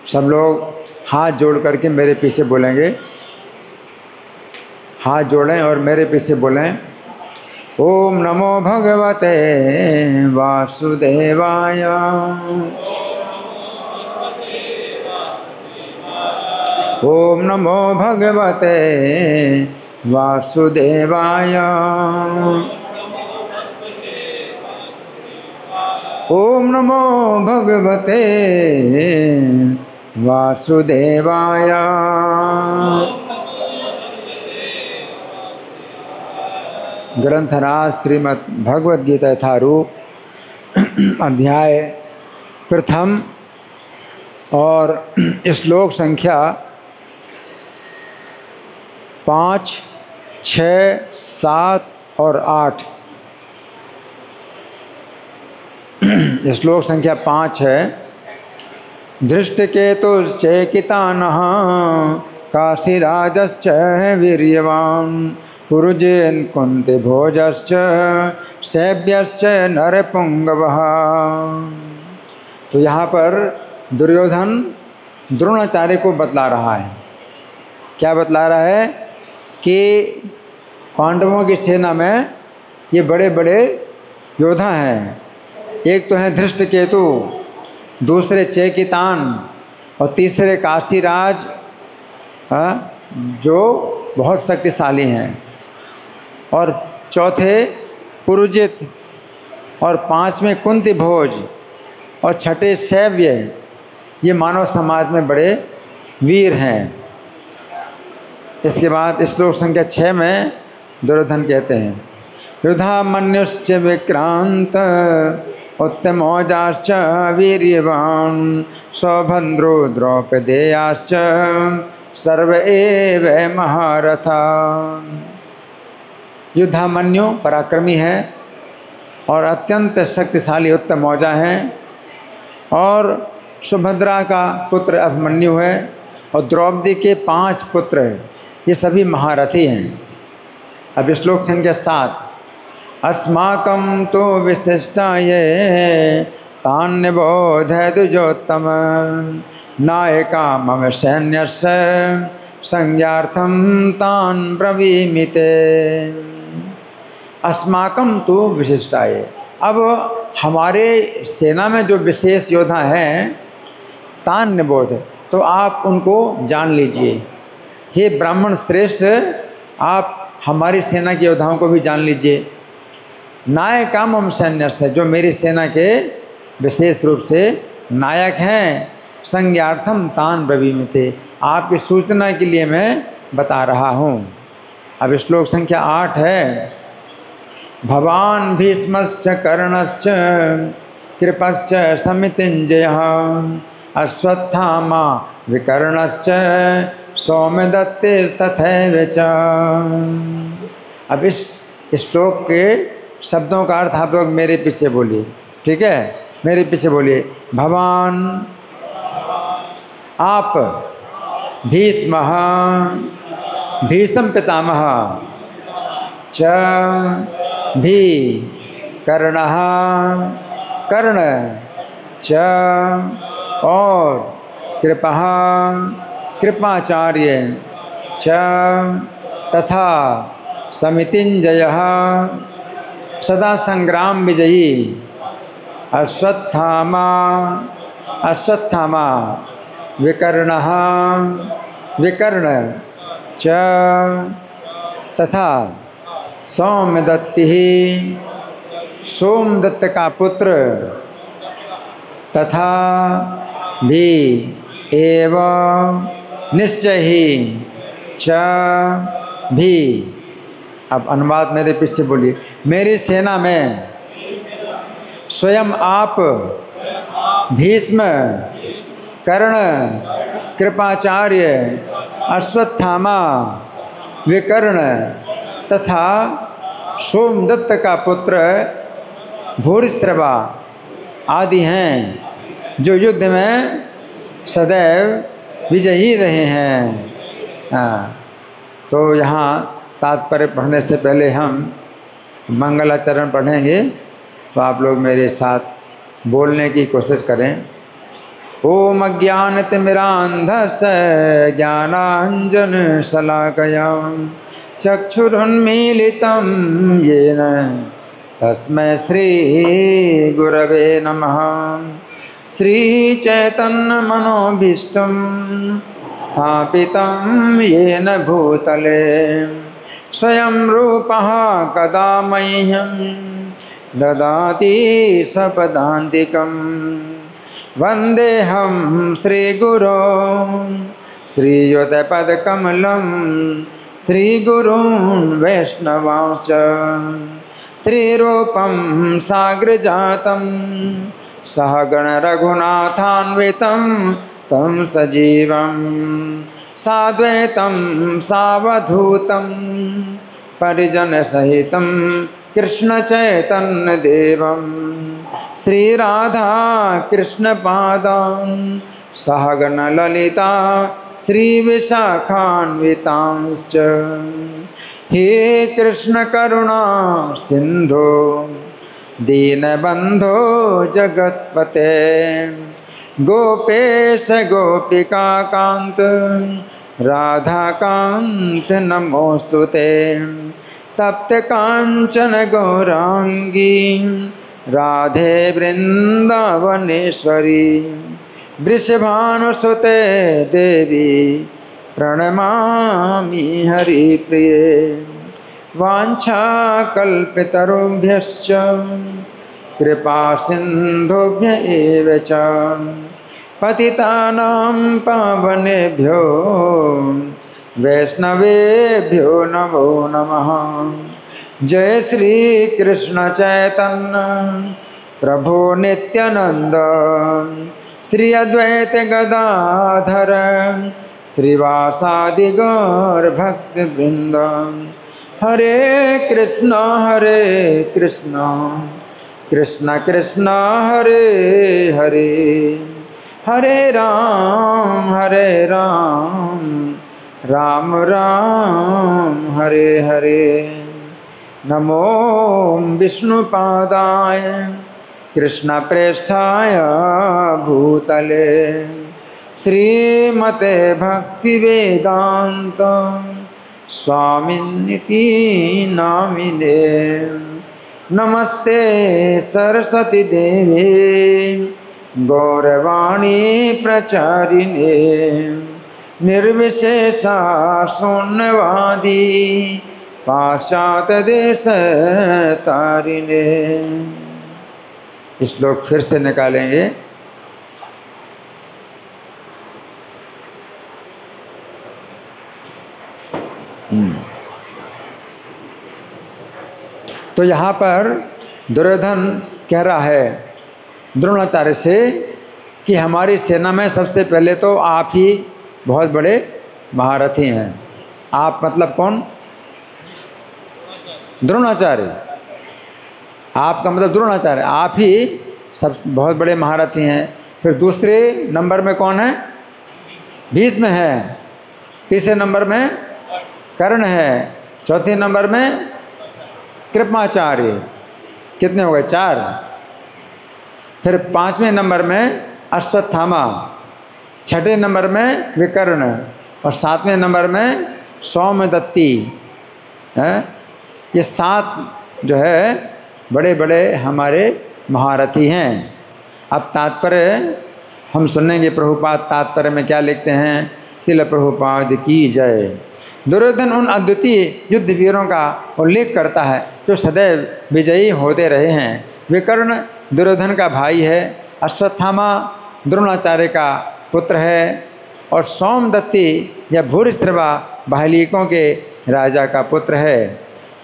सब लोग हाथ जोड़ करके मेरे पीछे बोलेंगे, हाथ जोड़ें और मेरे पीछे बोलें, ओम नमो भगवते वासुदेवाय। ओम नमो भगवते वासुदेवाय। ओम नमो भगवते वासुदेवाय। ग्रंथराज श्रीमद् भगवद गीता यथारूप अध्याय प्रथम और श्लोक संख्या 5, 6, 7 और 8। श्लोक संख्या 5 है, धृष्टकेतुश्चेकितानः काशीराजश्च वीर्यवान् पुरुजेन कुन्तिभोजश्च शैब्यश्च नरपुंगवः। तो यहाँ पर दुर्योधन द्रोणाचार्य को बतला रहा है। क्या बतला रहा है कि पांडवों की सेना में ये बड़े बड़े योद्धा हैं। एक तो हैं धृष्टकेतु, दूसरे चेकितान और तीसरे काशीराज, जो बहुत शक्तिशाली हैं, और चौथे पुरुजित, और पांचवें कुंती भोज, और छठे शैव्य। ये मानव समाज में बड़े वीर हैं। इसके बाद श्लोक संख्या 6 में दुर्योधन कहते हैं, युधामन्युश्च विक्रांत उत्तमौजाश्च वीर्यवान् सौभद्रो द्रौपदेयाश्च सर्व एव महारथा। युधामन्यु पराक्रमी है और अत्यंत शक्तिशाली उत्तम मौजा हैं, और सुभद्रा का पुत्र अभिमन्यु है, और द्रौपदी के 5 पुत्र हैं। ये सभी महारथी हैं। अब श्लोक संख्या 7, अस्माकं तो विशिष्टाये तान् निबोधय द्विजोत्तम नायका मम सैन्यस्य संज्ञार्थं तान् ब्रवीमिते। अस्माकं तो विशिष्टाये, अब हमारे सेना में जो विशेष योद्धा हैं, तान् निबोध, तो आप उनको जान लीजिए। हे ब्राह्मण श्रेष्ठ, आप हमारी सेना के योद्धाओं को भी जान लीजिए। नायका मम सैन्य से, जो मेरी सेना के विशेष रूप से नायक हैं, संज्ञार्थम तान ब्रवीमिते, आपकी सूचना के लिए मैं बता रहा हूँ। अब श्लोक संख्या 8 है, भवान भीष्मश्च कर्णश्च कृपश्च समितिञ्जयः अश्वत्थामा विकर्णश्च सौम्यदत्तिस्तथैव च। अब इस श्लोक के शब्दों का अर्थ आप लोग मेरे पीछे बोलिए, ठीक है? मेरे पीछे बोलिए, भवान आप, भीष्मः भीष्म पितामह, च भी कर्णः कर्ण, च और कृपः कृपाचार्य, च तथा समितिञ्जयः सदा संग्राम विजयी, अश्वत्थामा अश्वत्थामा, विकर्णः विकर्ण, च तथा सौम्यदत्तिः सोमदत्त का पुत्र, तथा भी एव निश्चय ही, च भी। अब अनुवाद मेरे पीछे बोलिए, मेरी सेना में स्वयं आप भीष्म कर्ण कृपाचार्य अश्वत्थामा विकर्ण तथा सोमदत्त का पुत्र भूरिश्रवा आदि हैं, जो युद्ध में सदैव विजयी रहे हैं। तो यहाँ तात्पर्य पढ़ने से पहले हम मंगलाचरण पढ़ेंगे, तो आप लोग मेरे साथ बोलने की कोशिश करें। ओम अज्ञानतिमिरान्धस्य ज्ञानाञ्जनशलाकया चक्षुरुन्मीलितं येन तस्मै श्रीगुरवे नमः। श्रीचैतन्यमनोभीष्टं स्थापितं येन भूतले स्वयं रूपः कदा मह्यं ददाति स्वपदान्तिकं। वन्देऽहं श्रीगुरो श्रीयुतपदकमलं श्रीगुरून् वैष्णवांश्च श्रीरूपं साग्रजातं सहगण रघुनाथान्वितं तं सजीवं साद्वैतं सावधूतं परिजनसहितं कृष्णचैतन्यदेवं श्रीराधा कृष्णपादान् सहगण ललिता श्रीविशाखान्वितांश्च। हे कृष्ण करुणा सिंधो दीनबंधो जगत्पते गोपेश गोपिका कांत राधाकांत नमोस्तुते। तप्त कांचन गौरांगी राधे वृंदावनेश्वरी वृषभानुसुते देवी प्रणमामि हरिप्रिये। वाञ्छाकल्पतरुभ्यश्च कृपा सिन्धुभ्य एव च पतितानां पावनेभ्यो वैष्णवेभ्यो नमो नमः। जय श्री कृष्ण चैतन्य प्रभो नित्यानंद श्री अद्वैत गदाधर श्रीवासादि गौर भक्त वृंद। हरे कृष्णा कृष्ण कृष्ण हरे हरे हरे राम राम राम हरे हरे। नमो विष्णुपादाय कृष्ण प्रेष्ठाय भूतले श्रीमते भक्तिवेदांत स्वामिनिति नामिने। नमस्ते सरस्वती देवे गौरवाणी प्रचारिणे निर्विशेषा शून्यवादी पाश्चात्य देश तारिणे। इस श्लोक फिर से निकालेंगे। तो यहाँ पर दुर्योधन कह रहा है द्रोणाचार्य से कि हमारी सेना में सबसे पहले तो आप ही बहुत बड़े महारथी हैं। आप मतलब कौन? द्रोणाचार्य। आपका मतलब द्रोणाचार्य, आप ही सब बहुत बड़े महारथी हैं। फिर दूसरे नंबर में कौन है? भीष्म है। तीसरे नंबर में कर्ण है। चौथे नंबर में कृपाचार्य। कितने हो गए? 4। फिर 5वें नंबर में अश्वत्थामा, 6ठे नंबर में विकर्ण और 7वें नंबर में सौमदत्ती है। ये 7 जो है बड़े बड़े हमारे महारथी हैं। अब तात्पर्य हम सुनेंगे। प्रभुपाद तात्पर्य में क्या लिखते हैं? श्रील प्रभुपाद की जय। दुर्योधन उन अद्वितीय युद्ध वीरों का उल्लेख करता है जो सदैव विजयी होते रहे हैं। विकर्ण दुर्योधन का भाई है, अश्वत्थामा द्रोणाचार्य का पुत्र है और सोमदत्ती या भूरिश्रवा बाहलिकों के राजा का पुत्र है।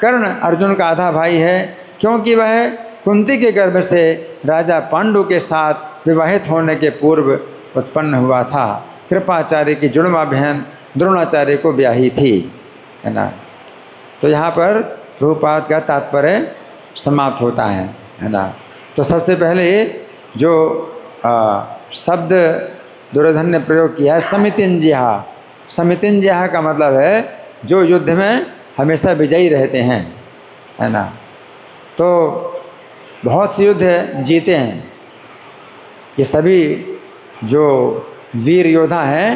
कर्ण अर्जुन का आधा भाई है क्योंकि वह कुंती के गर्भ से राजा पांडु के साथ विवाहित होने के पूर्व उत्पन्न हुआ था। कृपाचार्य की जुड़वा बहन द्रोणाचार्य को ब्याही थी, है ना। तो यहाँ पर प्रभुपाद का तात्पर्य समाप्त होता है ना। तो सबसे पहले जो शब्द दुर्योधन ने प्रयोग किया है समितिंजयः। समितिंजयः का मतलब है जो युद्ध में हमेशा विजयी रहते हैं, है ना। तो बहुत से युद्ध जीते हैं। ये सभी जो वीर योद्धा हैं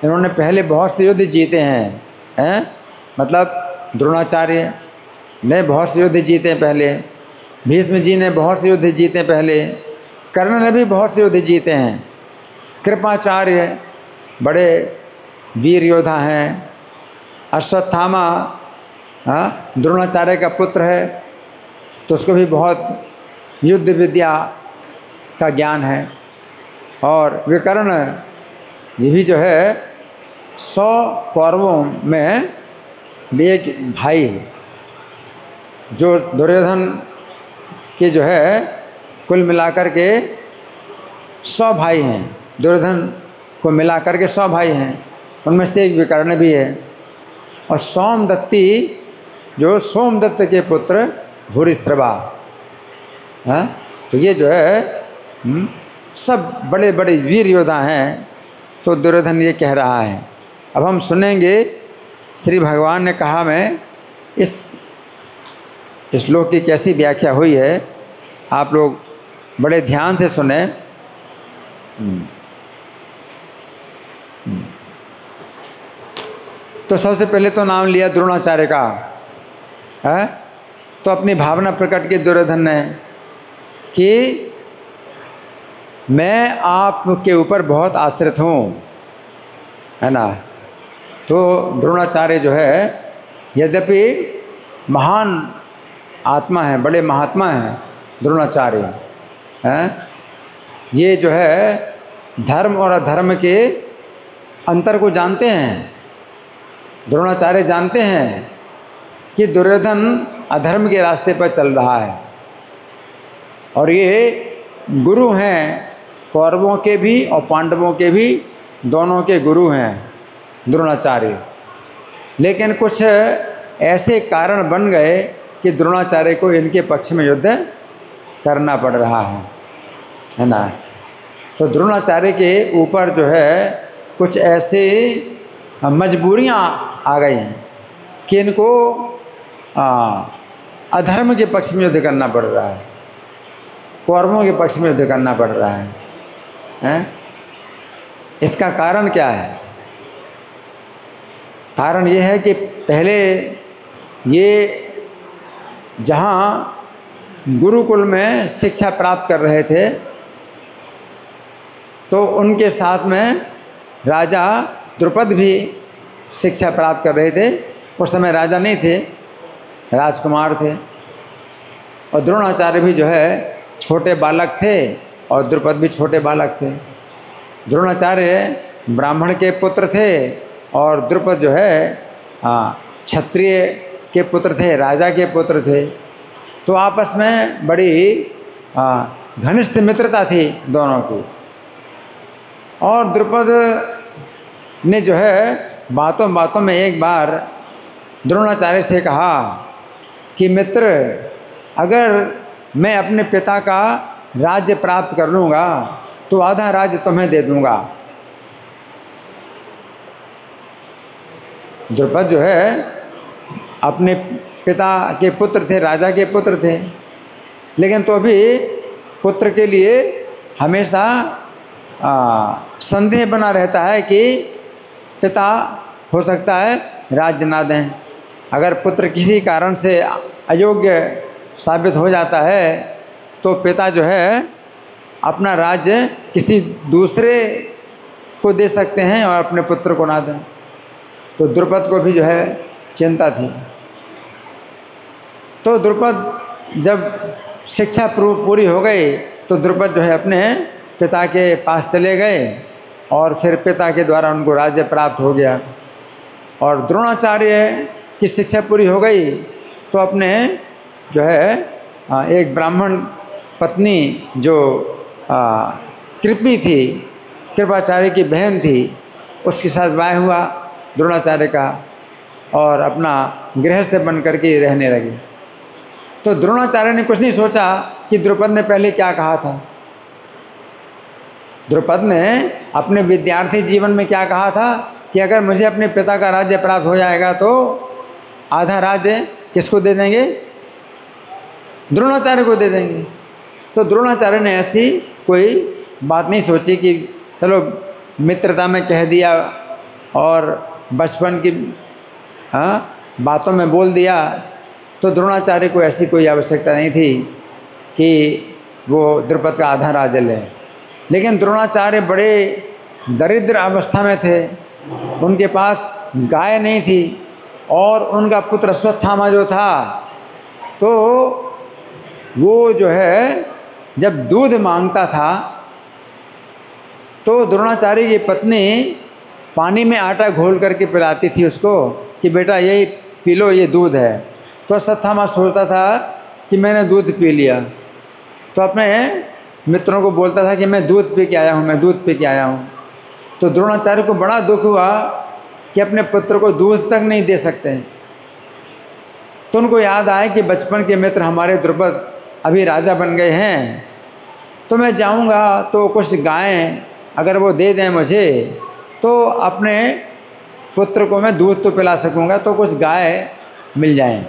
इन्होंने पहले बहुत से युद्ध जीते हैं मतलब द्रोणाचार्य ने बहुत से युद्ध जीते हैं पहले, भीष्म जी ने बहुत से युद्ध जीते हैं पहले, कर्ण ने भी बहुत से युद्ध जीते हैं, कृपाचार्य बड़े वीर योद्धा हैं, अश्वत्थामा द्रोणाचार्य का पुत्र है तो उसको भी बहुत युद्ध विद्या का ज्ञान है। और विकर्ण ये भी जो है 100 कौरवों में भी एक भाई है, जो दुर्योधन के जो है कुल मिलाकर के 100 भाई हैं, दुर्योधन को मिलाकर के 100 भाई हैं, उनमें से एक विकर्ण भी है। और सोमदत्ती जो सोमदत्त के पुत्र भूरिश्रवा, तो ये जो है सब बड़े बड़े वीर योद्धा हैं। तो दुर्योधन ये कह रहा है। अब हम सुनेंगे श्री भगवान ने कहा में इस श्लोक की कैसी व्याख्या हुई है, आप लोग बड़े ध्यान से सुने। तो सबसे पहले तो नाम लिया द्रोणाचार्य का है, तो अपनी भावना प्रकट की दुर्योधन ने कि मैं आपके ऊपर बहुत आश्रित हूँ, है ना। तो द्रोणाचार्य जो है यद्यपि महान आत्मा है, बड़े महात्मा हैं द्रोणाचार्य हैं, ये जो है धर्म और अधर्म के अंतर को जानते हैं। द्रोणाचार्य जानते हैं कि दुर्योधन अधर्म के रास्ते पर चल रहा है और ये गुरु हैं, कौरवों के भी और पांडवों के भी, दोनों के गुरु हैं द्रोणाचार्य। लेकिन कुछ ऐसे कारण बन गए कि द्रोणाचार्य को इनके पक्ष में युद्ध करना पड़ रहा है ना। तो द्रोणाचार्य के ऊपर जो है कुछ ऐसे मजबूरियां आ गई हैं कि इनको अधर्म के पक्ष में युद्ध करना पड़ रहा है, कौरवों के पक्ष में युद्ध करना पड़ रहा है? इसका कारण क्या है? कारण ये है कि पहले ये जहाँ गुरुकुल में शिक्षा प्राप्त कर रहे थे तो उनके साथ में राजा द्रुपद भी शिक्षा प्राप्त कर रहे थे। उस समय राजा नहीं थे, राजकुमार थे। और द्रोणाचार्य भी जो है छोटे बालक थे और द्रुपद भी छोटे बालक थे। द्रोणाचार्य ब्राह्मण के पुत्र थे और द्रुपद जो है क्षत्रिय के पुत्र थे, राजा के पुत्र थे। तो आपस में बड़ी घनिष्ठ मित्रता थी दोनों की। और द्रुपद ने जो है बातों बातों में एक बार द्रोणाचार्य से कहा कि मित्र, अगर मैं अपने पिता का राज्य प्राप्त कर लूँगा तो आधा राज्य तुम्हें दे दूँगा। द्रुपद जो है अपने पिता के पुत्र थे, राजा के पुत्र थे, लेकिन तो भी पुत्र के लिए हमेशा संदेह बना रहता है कि पिता हो सकता है राज्य ना दें। अगर पुत्र किसी कारण से अयोग्य साबित हो जाता है तो पिता जो है अपना राज्य किसी दूसरे को दे सकते हैं और अपने पुत्र को ना दें। तो द्रुपद को भी जो है चिंता थी। तो द्रुपद जब शिक्षा पूरी हो गई तो द्रुपद जो है अपने पिता के पास चले गए और फिर पिता के द्वारा उनको राज्य प्राप्त हो गया। और द्रोणाचार्य की शिक्षा पूरी हो गई तो अपने जो है एक ब्राह्मण पत्नी जो कृपी थी, कृपाचार्य की बहन थी, उसके साथ विवाह हुआ द्रोणाचार्य का और अपना गृहस्थ बन करके रहने लगे। तो द्रोणाचार्य ने कुछ नहीं सोचा कि द्रुपद ने पहले क्या कहा था। द्रुपद ने अपने विद्यार्थी जीवन में क्या कहा था कि अगर मुझे अपने पिता का राज्य प्राप्त हो जाएगा तो आधा राज्य किसको दे देंगे? द्रोणाचार्य को दे देंगे। तो द्रोणाचार्य ने ऐसी कोई बात नहीं सोची कि चलो मित्रता में कह दिया और बचपन की बातों में बोल दिया, तो द्रोणाचार्य को ऐसी कोई आवश्यकता नहीं थी कि वो द्रुपद का आधा राज्य ले। लेकिन द्रोणाचार्य बड़े दरिद्र अवस्था में थे, उनके पास गाय नहीं थी और उनका पुत्र अश्वत्थामा जो था, तो वो जो है जब दूध मांगता था तो द्रोणाचार्य की पत्नी पानी में आटा घोल करके पिलाती थी उसको कि बेटा यही पी लो, ये दूध है। तो अश्वत्थामा सोचता था कि मैंने दूध पी लिया, तो अपने मित्रों को बोलता था कि मैं दूध पी के आया हूँ, मैं दूध पी के आया हूँ। तो द्रोणाचार्य को बड़ा दुख हुआ कि अपने पुत्र को दूध तक नहीं दे सकते। तो उनको याद आया कि बचपन के मित्र हमारे द्रुपद अभी राजा बन गए हैं, तो मैं जाऊंगा तो कुछ गायें अगर वो दे दें मुझे तो अपने पुत्र को मैं दूध तो पिला सकूंगा, तो कुछ गाय मिल जाएं।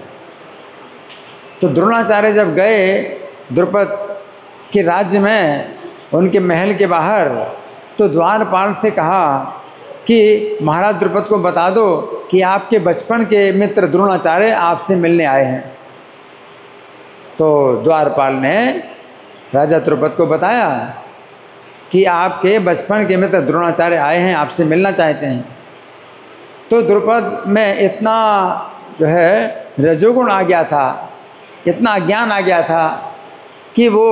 तो द्रोणाचार्य जब गए द्रुपद के राज्य में, उनके महल के बाहर, तो द्वारपाल से कहा कि महाराज द्रुपद को बता दो कि आपके बचपन के मित्र द्रोणाचार्य आपसे मिलने आए हैं। तो द्वारपाल ने राजा द्रुपद को बताया कि आपके बचपन के मित्र द्रोणाचार्य आए हैं, आपसे मिलना चाहते हैं। तो द्रुपद में इतना जो है रजोगुण आ गया था, इतना अज्ञान आ गया था कि वो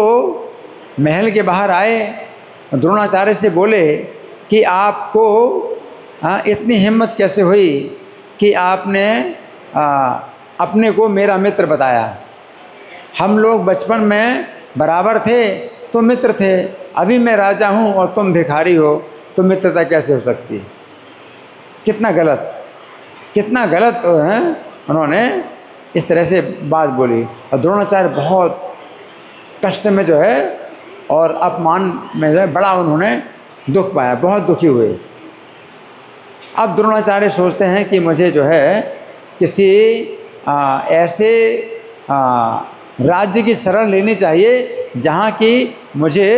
महल के बाहर आए, द्रोणाचार्य से बोले कि आपको इतनी हिम्मत कैसे हुई कि आपने अपने को मेरा मित्र बताया। हम लोग बचपन में बराबर थे तो मित्र थे, अभी मैं राजा हूँ और तुम भिखारी हो, तो मित्रता कैसे हो सकती है? कितना गलत है उन्होंने इस तरह से बात बोली। और द्रोणाचार्य बहुत कष्ट में जो है और अपमान में जो है बड़ा उन्होंने दुख पाया, बहुत दुखी हुए। अब द्रोणाचार्य सोचते हैं कि मुझे जो है किसी ऐसे राज्य की शरण लेनी चाहिए जहाँ की मुझे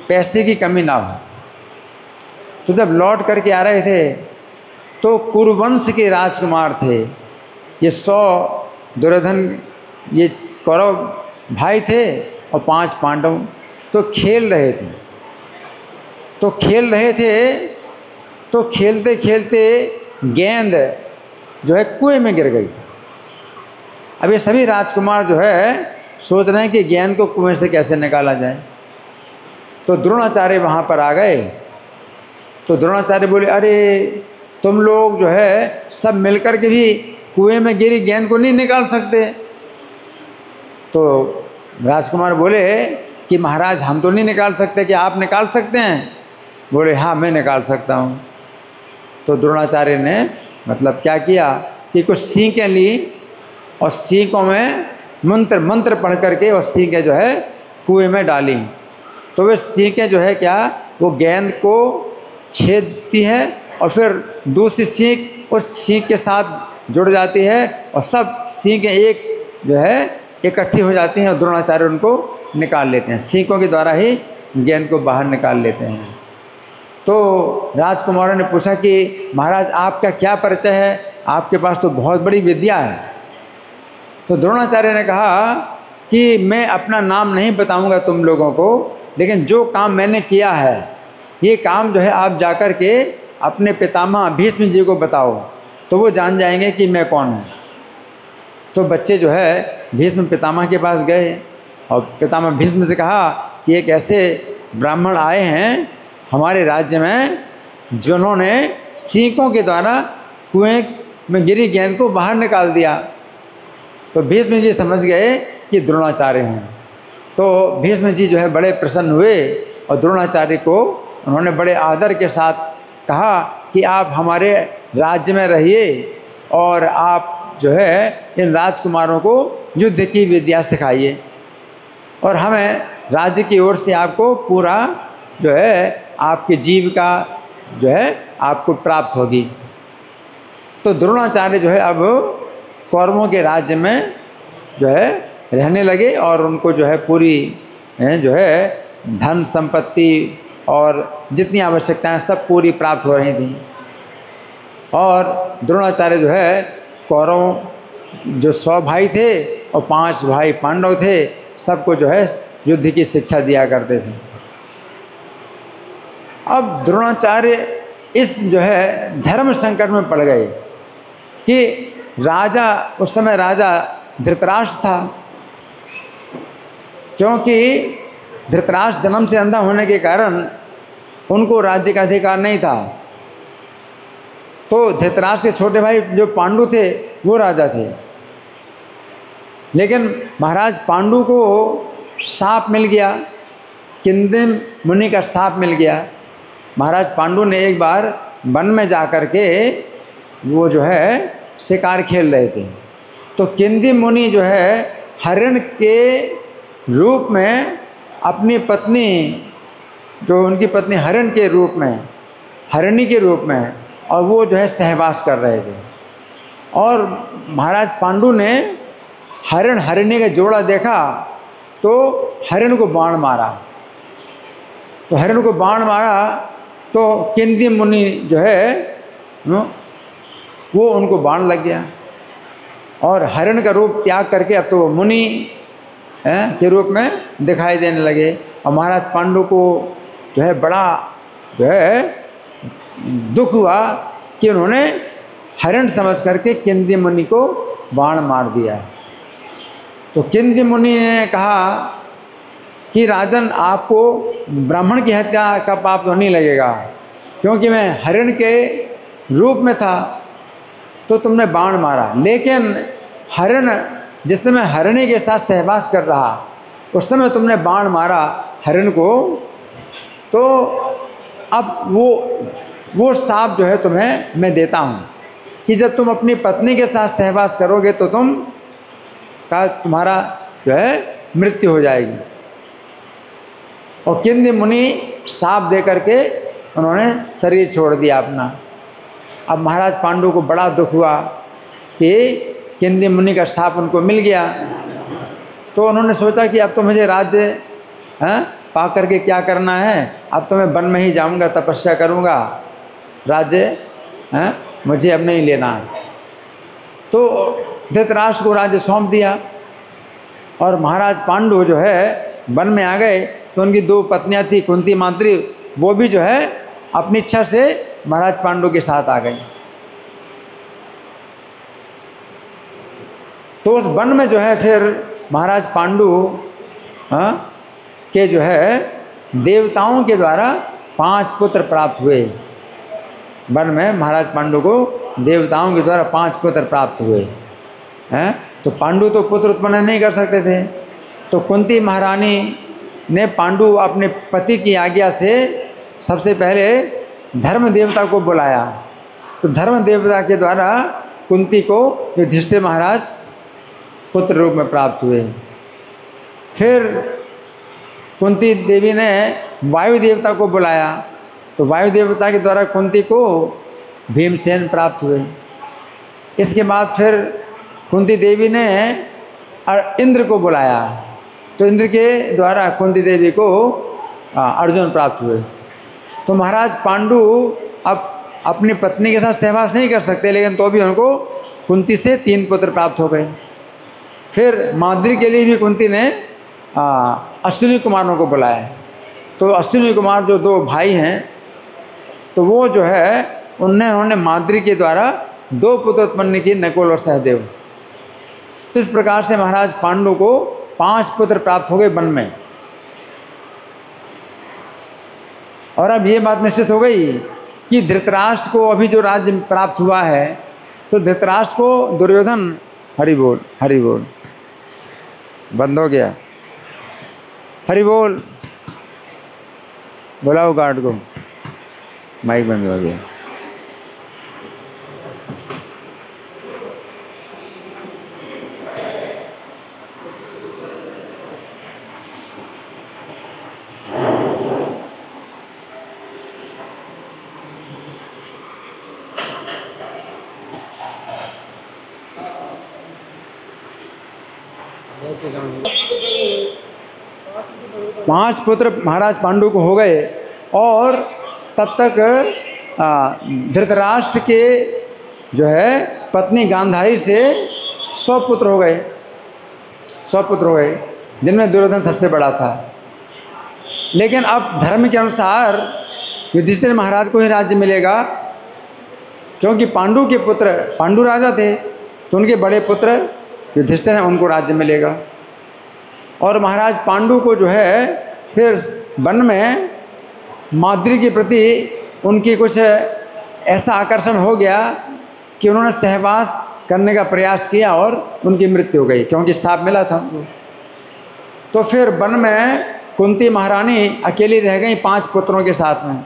पैसे की कमी ना हो। तो जब लौट करके आ रहे थे तो कुरुवंश के राजकुमार थे, ये 100 दुर्योधन, ये कौरव भाई थे और 5 पांडव, तो खेल रहे थे। तो खेलते खेलते गेंद जो है कुएं में गिर गई। अब ये सभी राजकुमार जो है सोच रहे हैं कि गेंद को कुएं से कैसे निकाला जाए। तो द्रोणाचार्य वहाँ पर आ गए। तो द्रोणाचार्य बोले, अरे तुम लोग जो है सब मिलकर के भी कुएं में गिरी गेंद को नहीं निकाल सकते। तो राजकुमार बोले कि महाराज हम तो नहीं निकाल सकते, कि आप निकाल सकते हैं? बोले हाँ मैं निकाल सकता हूँ। तो द्रोणाचार्य ने मतलब क्या किया कि कुछ सीखें ली और सीखों में मंत्र पढ़ करके और सीखें जो है कुएं में डाली। तो वे सीखें जो है क्या, वो गेंद को छेदती है और फिर दूसरी सीख उस सीख के साथ जुड़ जाती है और सब सीखें एक जो है इकट्ठी हो जाती हैं और द्रोणाचार्य उनको निकाल लेते हैं। सीखों के द्वारा ही गेंद को बाहर निकाल लेते हैं। तो राजकुमारों ने पूछा कि महाराज आपका क्या परिचय है, आपके पास तो बहुत बड़ी विद्या है। तो द्रोणाचार्य ने कहा कि मैं अपना नाम नहीं बताऊंगा तुम लोगों को, लेकिन जो काम मैंने किया है ये काम जो है आप जाकर के अपने पितामह भीष्म जी को बताओ, तो वो जान जाएंगे कि मैं कौन हूँ। तो बच्चे जो है भीष्म पितामह के पास गए और पितामह भीष्म से कहा कि एक ऐसे ब्राह्मण आए हैं हमारे राज्य में जिन्होंने सीखों के द्वारा कुएं में गिरी गेंद को बाहर निकाल दिया। तो भीष्म जी समझ गए कि द्रोणाचार्य हैं। तो भीष्म जी जो है बड़े प्रसन्न हुए और द्रोणाचार्य को उन्होंने बड़े आदर के साथ कहा कि आप हमारे राज्य में रहिए और आप जो है इन राजकुमारों को युद्ध की विद्या सिखाइए और हमें राज्य की ओर से आपको पूरा जो है आपकी जीविका जो है आपको प्राप्त होगी। तो द्रोणाचार्य जो है अब कौरवों के राज्य में जो है रहने लगे और उनको जो है पूरी जो है धन संपत्ति और जितनी आवश्यकताएं सब पूरी प्राप्त हो रही थी। और द्रोणाचार्य जो है कौरवों जो 100 भाई थे और 5 भाई पांडव थे, सबको जो है युद्ध की शिक्षा दिया करते थे। अब द्रोणाचार्य इस जो है धर्म संकट में पड़ गए कि राजा, उस समय राजा धृतराष्ट्र था, क्योंकि धृतराष्ट्र जन्म से अंधा होने के कारण उनको राज्य का अधिकार नहीं था। तो धृतराष्ट्र के छोटे भाई जो पांडु थे वो राजा थे। लेकिन महाराज पांडु को शाप मिल गया, किंदिम मुनि का शाप मिल गया। महाराज पांडु ने एक बार वन में जा कर के वो जो है शिकार खेल रहे थे, तो किंदिम मुनि जो है हरिण के रूप में अपनी पत्नी, जो उनकी पत्नी हरिण के रूप में, हरिणी के रूप में, और वो जो है सहवास कर रहे थे। और महाराज पांडु ने हरिण हरिणी का जोड़ा देखा तो हरिण को बाण मारा। तो हरिण को बाण मारा तो किंदिम मुनि जो है वो उनको बाण लग गया और हरिण का रूप त्याग करके अब तो मुनि के रूप में दिखाई देने लगे। और महाराज पांडु को जो है बड़ा जो है दुख हुआ कि उन्होंने हरिण समझ करके किंदिम मुनि को बाण मार दिया। तो किंदिम मुनि ने कहा कि राजन, आपको ब्राह्मण की हत्या का पाप तो नहीं लगेगा, क्योंकि मैं हरिण के रूप में था तो तुमने बाण मारा, लेकिन हरिण जिस समय हरिणी के साथ सहवास कर रहा उस समय तुमने बाण मारा हरिण को, तो अब वो शाप जो है तुम्हें मैं देता हूँ कि जब तुम अपनी पत्नी के साथ सहवास करोगे तो तुम्हारा जो है मृत्यु हो जाएगी। और किंदिम मुनि शाप दे करके उन्होंने शरीर छोड़ दिया अपना। अब महाराज पांडु को बड़ा दुख हुआ कि किंदिम मुनि का शाप उनको मिल गया। तो उन्होंने सोचा कि अब तो मुझे राज्य पा करके क्या करना है, अब तो मैं वन में ही जाऊंगा, तपस्या करूंगा, राज्य मुझे अब नहीं लेना। तो धृतराष्ट्र को राज्य सौंप दिया और महाराज पांडु जो है वन में आ गए। तो उनकी 2 पत्नियां थी, कुंती माद्री, वो भी जो है अपनी इच्छा से महाराज पांडु के साथ आ गई। तो उस वन में जो है फिर महाराज पांडु के जो है देवताओं के द्वारा 5 पुत्र प्राप्त हुए। वन में महाराज पांडु को देवताओं के द्वारा 5 पुत्र प्राप्त हुए हैं। तो पांडु तो पुत्र उत्पन्न नहीं कर सकते थे, तो कुंती महारानी ने पांडु अपने पति की आज्ञा से सबसे पहले धर्म देवता को बुलाया। तो धर्म देवता के द्वारा कुंती को युधिष्ठिर महाराज पुत्र रूप में प्राप्त हुए। फिर कुंती देवी ने वायु देवता को बुलाया, तो वायु देवता के द्वारा कुंती को भीमसेन प्राप्त हुए। इसके बाद फिर कुंती देवी ने इंद्र को बुलाया, तो इंद्र के द्वारा कुंती देवी को अर्जुन प्राप्त हुए। तो महाराज पांडु अब अपनी पत्नी के साथ सहवास नहीं कर सकते, लेकिन तो भी उनको कुंती से 3 पुत्र प्राप्त हो गए। फिर माद्री के लिए भी कुंती ने अश्विनी कुमारों को बुलाया। तो अश्विनी कुमार जो 2 भाई हैं, तो वो जो है उन्होंने माद्री के द्वारा 2 पुत्र उत्पन्न किए, नकुल और सहदेव। तो इस प्रकार से महाराज पांडु को 5 पुत्र प्राप्त हो गए वन में। और अब ये बात निश्चित हो गई कि धृतराष्ट्र को अभी जो राज्य प्राप्त हुआ है, तो धृतराष्ट्र को दुर्योधन, हरि बोल हरि बोल, बंद हो गया, हरि बोल, बुलाओ गार्ड को, माइक बंद हो गया। 5 पुत्र महाराज पांडु को हो गए। और तब तक धृतराष्ट्र के जो है पत्नी गांधारी से 100 पुत्र हो गए, 100 पुत्र हो गए, जिनमें दुर्योधन सबसे बड़ा था। लेकिन अब धर्म के अनुसार युधिष्ठिर महाराज को ही राज्य मिलेगा, क्योंकि पांडु के पुत्र पांडु राजा थे, तो उनके बड़े पुत्र युधिष्ठिर हैं, उनको राज्य मिलेगा। और महाराज पांडु को जो है फिर वन में माद्री के प्रति उनकी कुछ ऐसा आकर्षण हो गया कि उन्होंने सहवास करने का प्रयास किया और उनकी मृत्यु हो गई, क्योंकि शाप मिला था उनको। तो फिर वन में कुंती महारानी अकेली रह गई 5 पुत्रों के साथ में,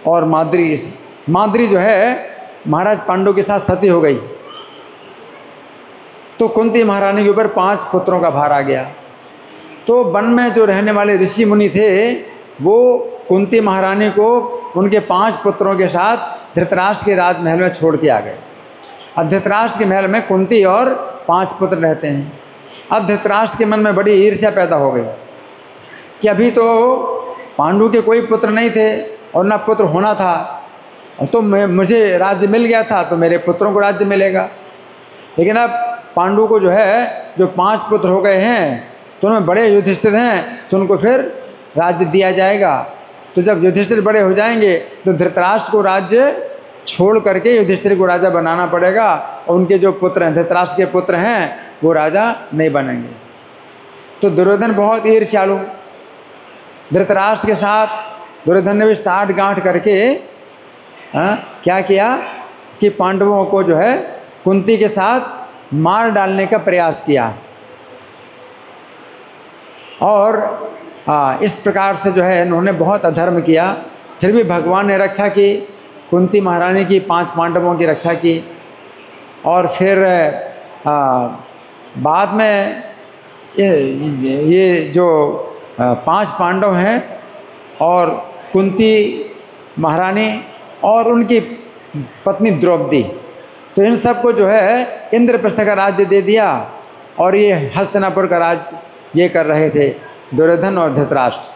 और माद्री जो है महाराज पांडु के साथ सती हो गई। तो कुंती महारानी के ऊपर 5 पुत्रों का भार आ गया। तो वन में जो रहने वाले ऋषि मुनि थे वो कुंती महारानी को उनके 5 पुत्रों के साथ धृतराष्ट्र के राजमहल में छोड़ के आ गए। अब धृतराष्ट्र के महल में कुंती और 5 पुत्र रहते हैं। अब धृतराष्ट्र के मन में बड़ी ईर्ष्या पैदा हो गई कि अभी तो पांडु के कोई पुत्र नहीं थे और ना पुत्र होना था, तो मुझे राज्य मिल गया था तो मेरे पुत्रों को राज्य मिलेगा। लेकिन अब पांडु को जो है जो 5 पुत्र हो गए हैं तो उनमें बड़े युधिष्ठिर हैं, तो उनको फिर राज्य दिया जाएगा। तो जब युधिष्ठिर बड़े हो जाएंगे तो धृतराष्ट्र को राज्य छोड़ करके युधिष्ठिर को राजा बनाना पड़ेगा, और उनके जो पुत्र हैं धृतराष्ट्र के पुत्र हैं वो राजा नहीं बनेंगे। तो दुर्योधन बहुत ईर्ष्यालु, धृतराष्ट्र के साथ दुर्योधन ने भी साठ गांठ करके क्या किया कि पांडवों को जो है कुंती के साथ मार डालने का प्रयास किया। और इस प्रकार से जो है इन्होंने बहुत अधर्म किया। फिर भी भगवान ने रक्षा की, कुंती महारानी की, 5 पांडवों की रक्षा की। और फिर बाद में ये जो 5 पांडव हैं और कुंती महारानी और उनकी पत्नी द्रौपदी, तो इन सबको जो है इंद्रप्रस्थ का राज्य दे दिया। और ये हस्तिनापुर का राज्य ये कर रहे थे दुर्योधन और धृतराष्ट्र,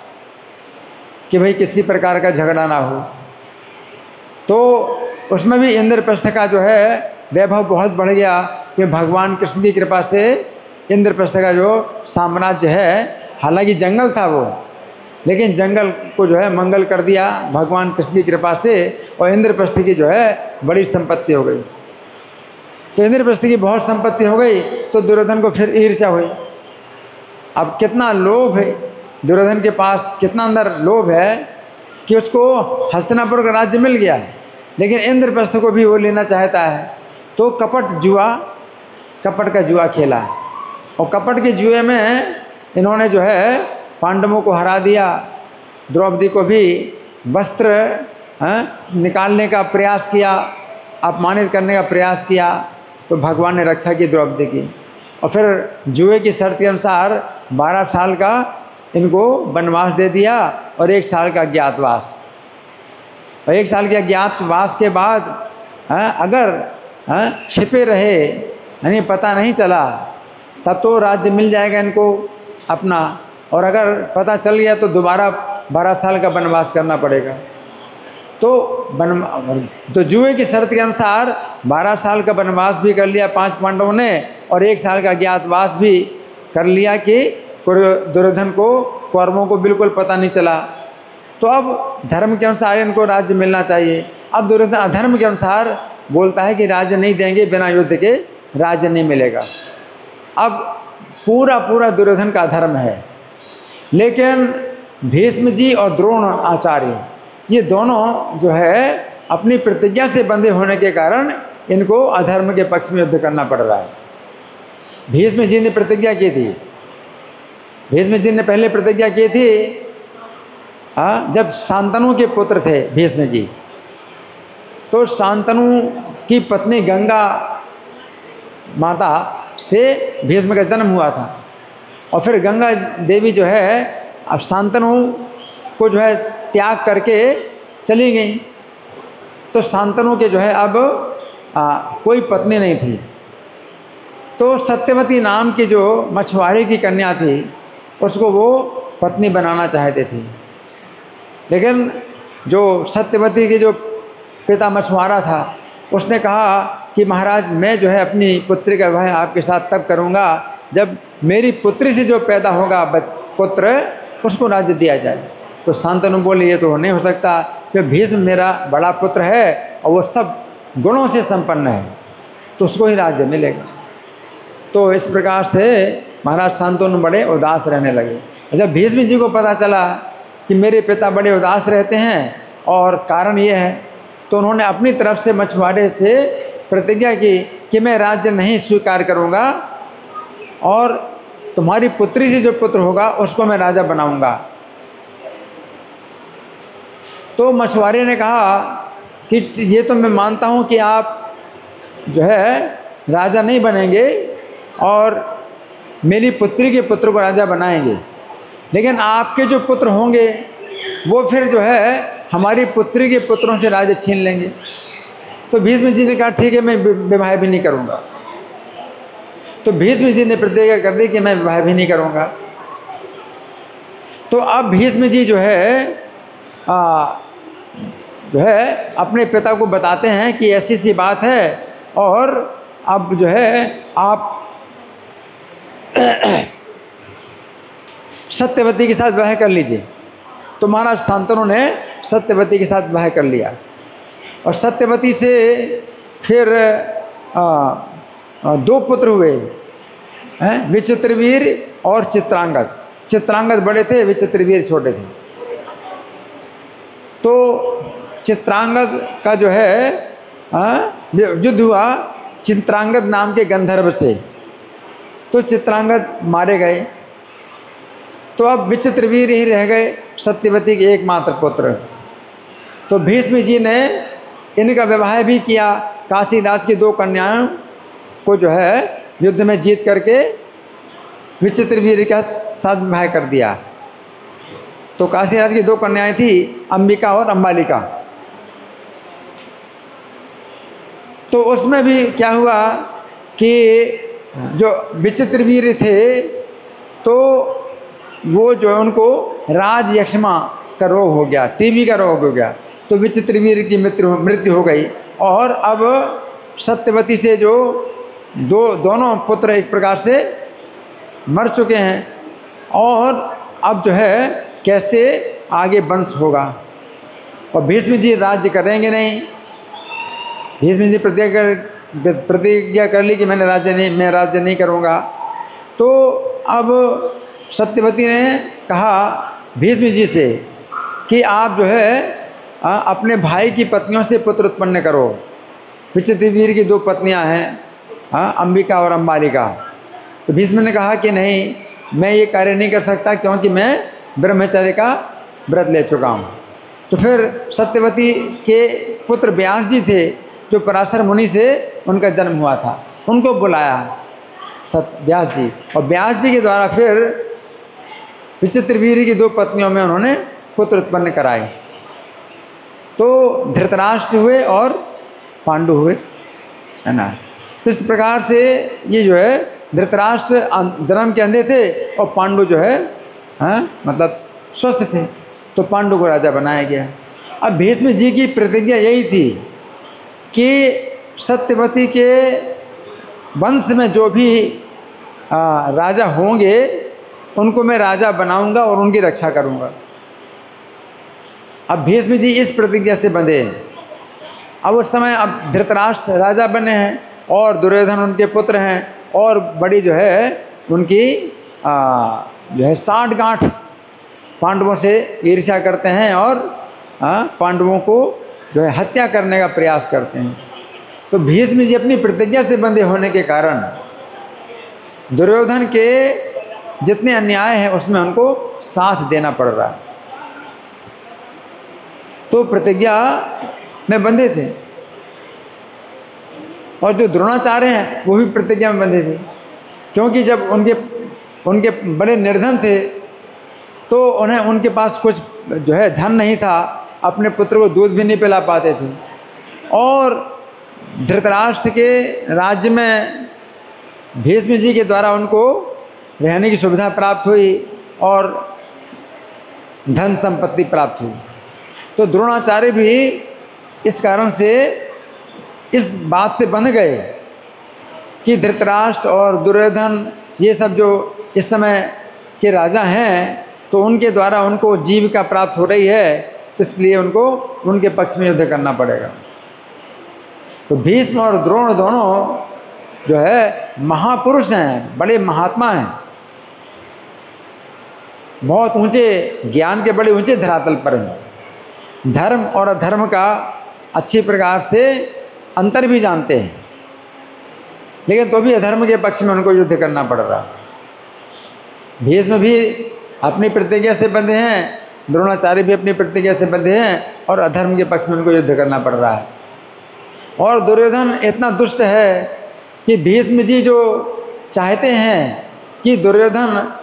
कि भाई किसी प्रकार का झगड़ा ना हो। तो उसमें भी इंद्रप्रस्थ का जो है वैभव बहुत बढ़ गया, कि भगवान कृष्ण की कृपा से इंद्रप्रस्थ का जो साम्राज्य है, हालांकि जंगल था वो, लेकिन जंगल को जो है मंगल कर दिया भगवान कृष्ण की कृपा से, और इंद्रप्रस्थ की जो है बड़ी संपत्ति हो गई। तो इंद्रप्रस्थ की बहुत संपत्ति हो गई तो दुर्योधन को फिर ईर्ष्या हुई। अब कितना लोभ है दुर्योधन के पास, कितना अंदर लोभ है कि उसको हस्तिनापुर का राज्य मिल गया है, लेकिन इंद्रप्रस्थ को भी वो लेना चाहता है। तो कपट का जुआ खेला, और कपट के जुए में इन्होंने जो है पांडवों को हरा दिया, द्रौपदी को भी वस्त्र निकालने का प्रयास किया, अपमानित करने का प्रयास किया। तो भगवान ने रक्षा की द्रौपदी की। और फिर जुए की शर्त के अनुसार 12 साल का इनको वनवास दे दिया और 1 साल का अज्ञातवास। और 1 साल के अज्ञातवास के बाद अगर छिपे रहे, यानी पता नहीं चला, तब तो राज्य मिल जाएगा इनको अपना। और अगर पता चल गया तो दोबारा 12 साल का वनवास करना पड़ेगा। तो जुए की शर्त के अनुसार 12 साल का वनवास भी कर लिया 5 पांडवों ने, और 1 साल का अज्ञातवास भी कर लिया कि दुर्योधन को, कौरवों को बिल्कुल पता नहीं चला। तो अब धर्म के अनुसार इनको राज्य मिलना चाहिए। अब दुर्योधन अधर्म के अनुसार बोलता है कि राज्य नहीं देंगे, बिना युद्ध के राज्य नहीं मिलेगा। अब पूरा दुर्योधन का अधर्म है। लेकिन भीष्म जी और द्रोण आचार्य, ये दोनों जो है अपनी प्रतिज्ञा से बंधे होने के कारण इनको अधर्म के पक्ष में युद्ध करना पड़ रहा है। भीष्म जी ने प्रतिज्ञा की थी, भीष्म जी ने पहले प्रतिज्ञा की थी जब शांतनु के पुत्र थे भीष्म जी, तो शांतनु की पत्नी गंगा माता से भीष्म का जन्म हुआ था। और फिर गंगा देवी जो है अब शांतनु को जो है त्याग करके चली गई। तो शांतनु के जो है अब कोई पत्नी नहीं थी। तो सत्यवती नाम की जो मछुआरे की कन्या थी उसको वो पत्नी बनाना चाहते थे। लेकिन जो सत्यवती के जो पिता मछुआरा था उसने कहा कि महाराज मैं जो है अपनी पुत्री का विवाह आपके साथ तब करूँगा जब मेरी पुत्री से जो पैदा होगा पुत्र उसको राज्य दिया जाए। तो शांतनु बोले ये तो नहीं हो सकता, क्योंकि भीष्म मेरा बड़ा पुत्र है और वो सब गुणों से संपन्न है, तो उसको ही राज्य मिलेगा। तो इस प्रकार से महाराज शांतनु बड़े उदास रहने लगे। जब भीष्म जी को पता चला कि मेरे पिता बड़े उदास रहते हैं और कारण ये है, तो उन्होंने अपनी तरफ से मछुआरे से प्रतिज्ञा की कि मैं राज्य नहीं स्वीकार करूँगा और तुम्हारी पुत्री से जो पुत्र होगा उसको मैं राजा बनाऊँगा। तो मछुआरे ने कहा कि ये तो मैं मानता हूँ कि आप जो है राजा नहीं बनेंगे और मेरी पुत्री के पुत्र को राजा बनाएंगे, लेकिन आपके जो पुत्र होंगे वो फिर जो है हमारी पुत्री के पुत्रों से राज्य छीन लेंगे। तो भीष्म जी ने कहा ठीक है मैं विवाह भी नहीं करूँगा। तो भीष्म जी ने प्रतिज्ञा कर दी कि मैं विवाह भी नहीं करूँगा। तो अब भीष्म जी जो है अपने पिता को बताते हैं कि ऐसी सी बात है और अब जो है आप सत्यवती के साथ विवाह कर लीजिए। तो महाराज शांतनु ने सत्यवती के साथ विवाह कर लिया और सत्यवती से फिर 2 पुत्र हुए हैं, विचित्रवीर और चित्रांगद। चित्रांगद बड़े थे, विचित्रवीर छोटे थे। तो चित्रांगद का जो है युद्ध हुआ चित्रांगद नाम के गंधर्व से, तो चित्रांगद मारे गए। तो अब विचित्रवीर ही रह गए, सत्यवती के एकमात्र पुत्र। तो भीष्म जी ने इनका विवाह भी किया, काशीराज की 2 कन्याओं को जो है युद्ध में जीत करके विचित्रवीर का साथ विवाह कर दिया। तो काशीराज की 2 कन्याएं थी, अंबिका और अंबालिका। तो उसमें भी क्या हुआ कि जो विचित्रवीर थे तो वो जो है उनको राज यक्ष्मा का रोग हो गया, टीबी का रोग हो गया। तो विचित्रवीर की मृत्यु हो गई और अब सत्यवती से जो दोनों पुत्र एक प्रकार से मर चुके हैं और अब जो है कैसे आगे वंश होगा। और भीष्म जी राज्य करेंगे नहीं। भीष्म जी प्रतिज्ञा कर ली कि मैं राज्य नहीं करूँगा। तो अब सत्यवती ने कहा भीष्म जी से कि आप जो है अपने भाई की पत्नियों से पुत्र उत्पन्न करो। विचित्रवीर की 2 पत्नियां हैं, अंबिका और अंबालिका। तो भीष्म ने कहा कि नहीं, मैं ये कार्य नहीं कर सकता क्योंकि मैं ब्रह्मचर्य का व्रत ले चुका हूँ। तो फिर सत्यवती के पुत्र व्यास जी थे जो पराशर मुनि से उनका जन्म हुआ था, उनको बुलाया व्यास जी, और व्यास जी के द्वारा फिर विचित्रवीर की 2 पत्नियों में उन्होंने पुत्र उत्पन्न कराए। तो धृतराष्ट्र हुए और पांडु हुए, है ना। तो इस प्रकार से ये जो है धृतराष्ट्र जन्म के अंधे थे और पांडु जो है मतलब स्वस्थ थे, तो पांडु को राजा बनाया गया। अब भीष्म जी की प्रतिज्ञा यही थी कि सत्यवती के वंश में जो भी राजा होंगे उनको मैं राजा बनाऊंगा और उनकी रक्षा करूंगा। अब भीष्म जी इस प्रतिज्ञा से बंधे। अब उस समय अब धृतराष्ट्र राजा बने हैं और दुर्योधन उनके पुत्र हैं और बड़ी जो है उनकी जो है 60 गांठ पांडवों से ईर्ष्या करते हैं और पांडवों को जो है हत्या करने का प्रयास करते हैं। तो भीष्म जी अपनी प्रतिज्ञा से बंधे होने के कारण दुर्योधन के जितने अन्याय हैं उसमें उनको साथ देना पड़ रहा है। तो प्रतिज्ञा में बंधे थे और जो द्रोणाचार्य हैं वो भी प्रतिज्ञा में बंधे थे, क्योंकि जब उनके बड़े निर्धन थे तो उन्हें उनके पास कुछ जो है धन नहीं था, अपने पुत्र को दूध भी नहीं पिला पाते थे। और धृतराष्ट्र के राज्य में भीष्म जी के द्वारा उनको रहने की सुविधा प्राप्त हुई और धन संपत्ति प्राप्त हुई। तो द्रोणाचार्य भी इस कारण से इस बात से बंध गए कि धृतराष्ट्र और दुर्योधन ये सब जो इस समय के राजा हैं, तो उनके द्वारा उनको जीविका प्राप्त हो रही है, इसलिए उनको उनके पक्ष में युद्ध करना पड़ेगा। तो भीष्म और द्रोण दोनों जो है महापुरुष हैं, बड़े महात्मा हैं, बहुत ऊंचे ज्ञान के बड़े ऊंचे धरातल पर हैं, धर्म और अधर्म का अच्छी प्रकार से अंतर भी जानते हैं, लेकिन तो भी अधर्म के पक्ष में उनको युद्ध करना पड़ रहा। भीष्म भी अपनी प्रतिज्ञा से बंधे हैं, द्रोणाचार्य भी अपनी प्रतिज्ञा से बंधे हैं, और अधर्म के पक्ष में उनको युद्ध करना पड़ रहा है। और दुर्योधन इतना दुष्ट है कि भीष्म जी जो चाहते हैं कि दुर्योधन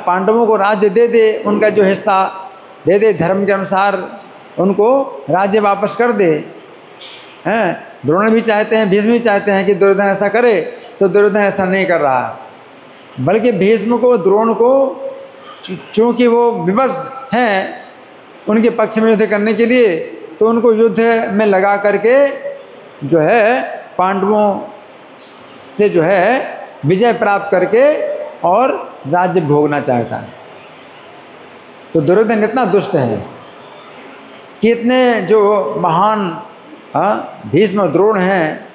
पांडवों को राज्य दे दे, उनका जो हिस्सा दे दे, धर्म के अनुसार उनको राज्य वापस कर दे, हैं, द्रोण भी चाहते हैं, भीष्म भी चाहते हैं कि दुर्योधन ऐसा करे, तो दुर्योधन ऐसा नहीं कर रहा, बल्कि भीष्म को, द्रोण को, चूँकि वो विवश हैं उनके पक्ष में युद्ध करने के लिए, तो उनको युद्ध में लगा करके जो है पांडवों से जो है विजय प्राप्त करके और राज्य भोगना चाहता है। तो दुर्योधन इतना दुष्ट है कि इतने जो महान भीष्म और द्रोण हैं,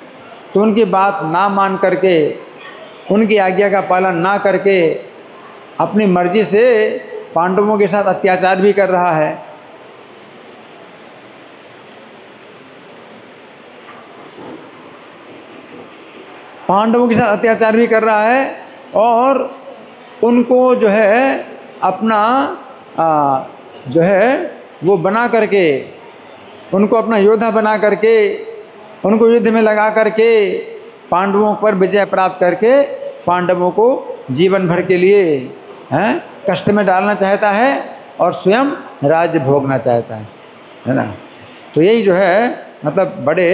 तो उनकी बात ना मान करके, उनकी आज्ञा का पालन ना करके अपनी मर्जी से पांडवों के साथ अत्याचार भी कर रहा है। पांडवों के साथ अत्याचार भी कर रहा है और उनको जो है अपना जो है वो बना करके, उनको अपना योद्धा बना करके, उनको युद्ध में लगा करके पांडवों पर विजय प्राप्त करके पांडवों को जीवन भर के लिए कष्ट में डालना चाहता है और स्वयं राज्य भोगना चाहता है ना। तो यही जो है मतलब बड़े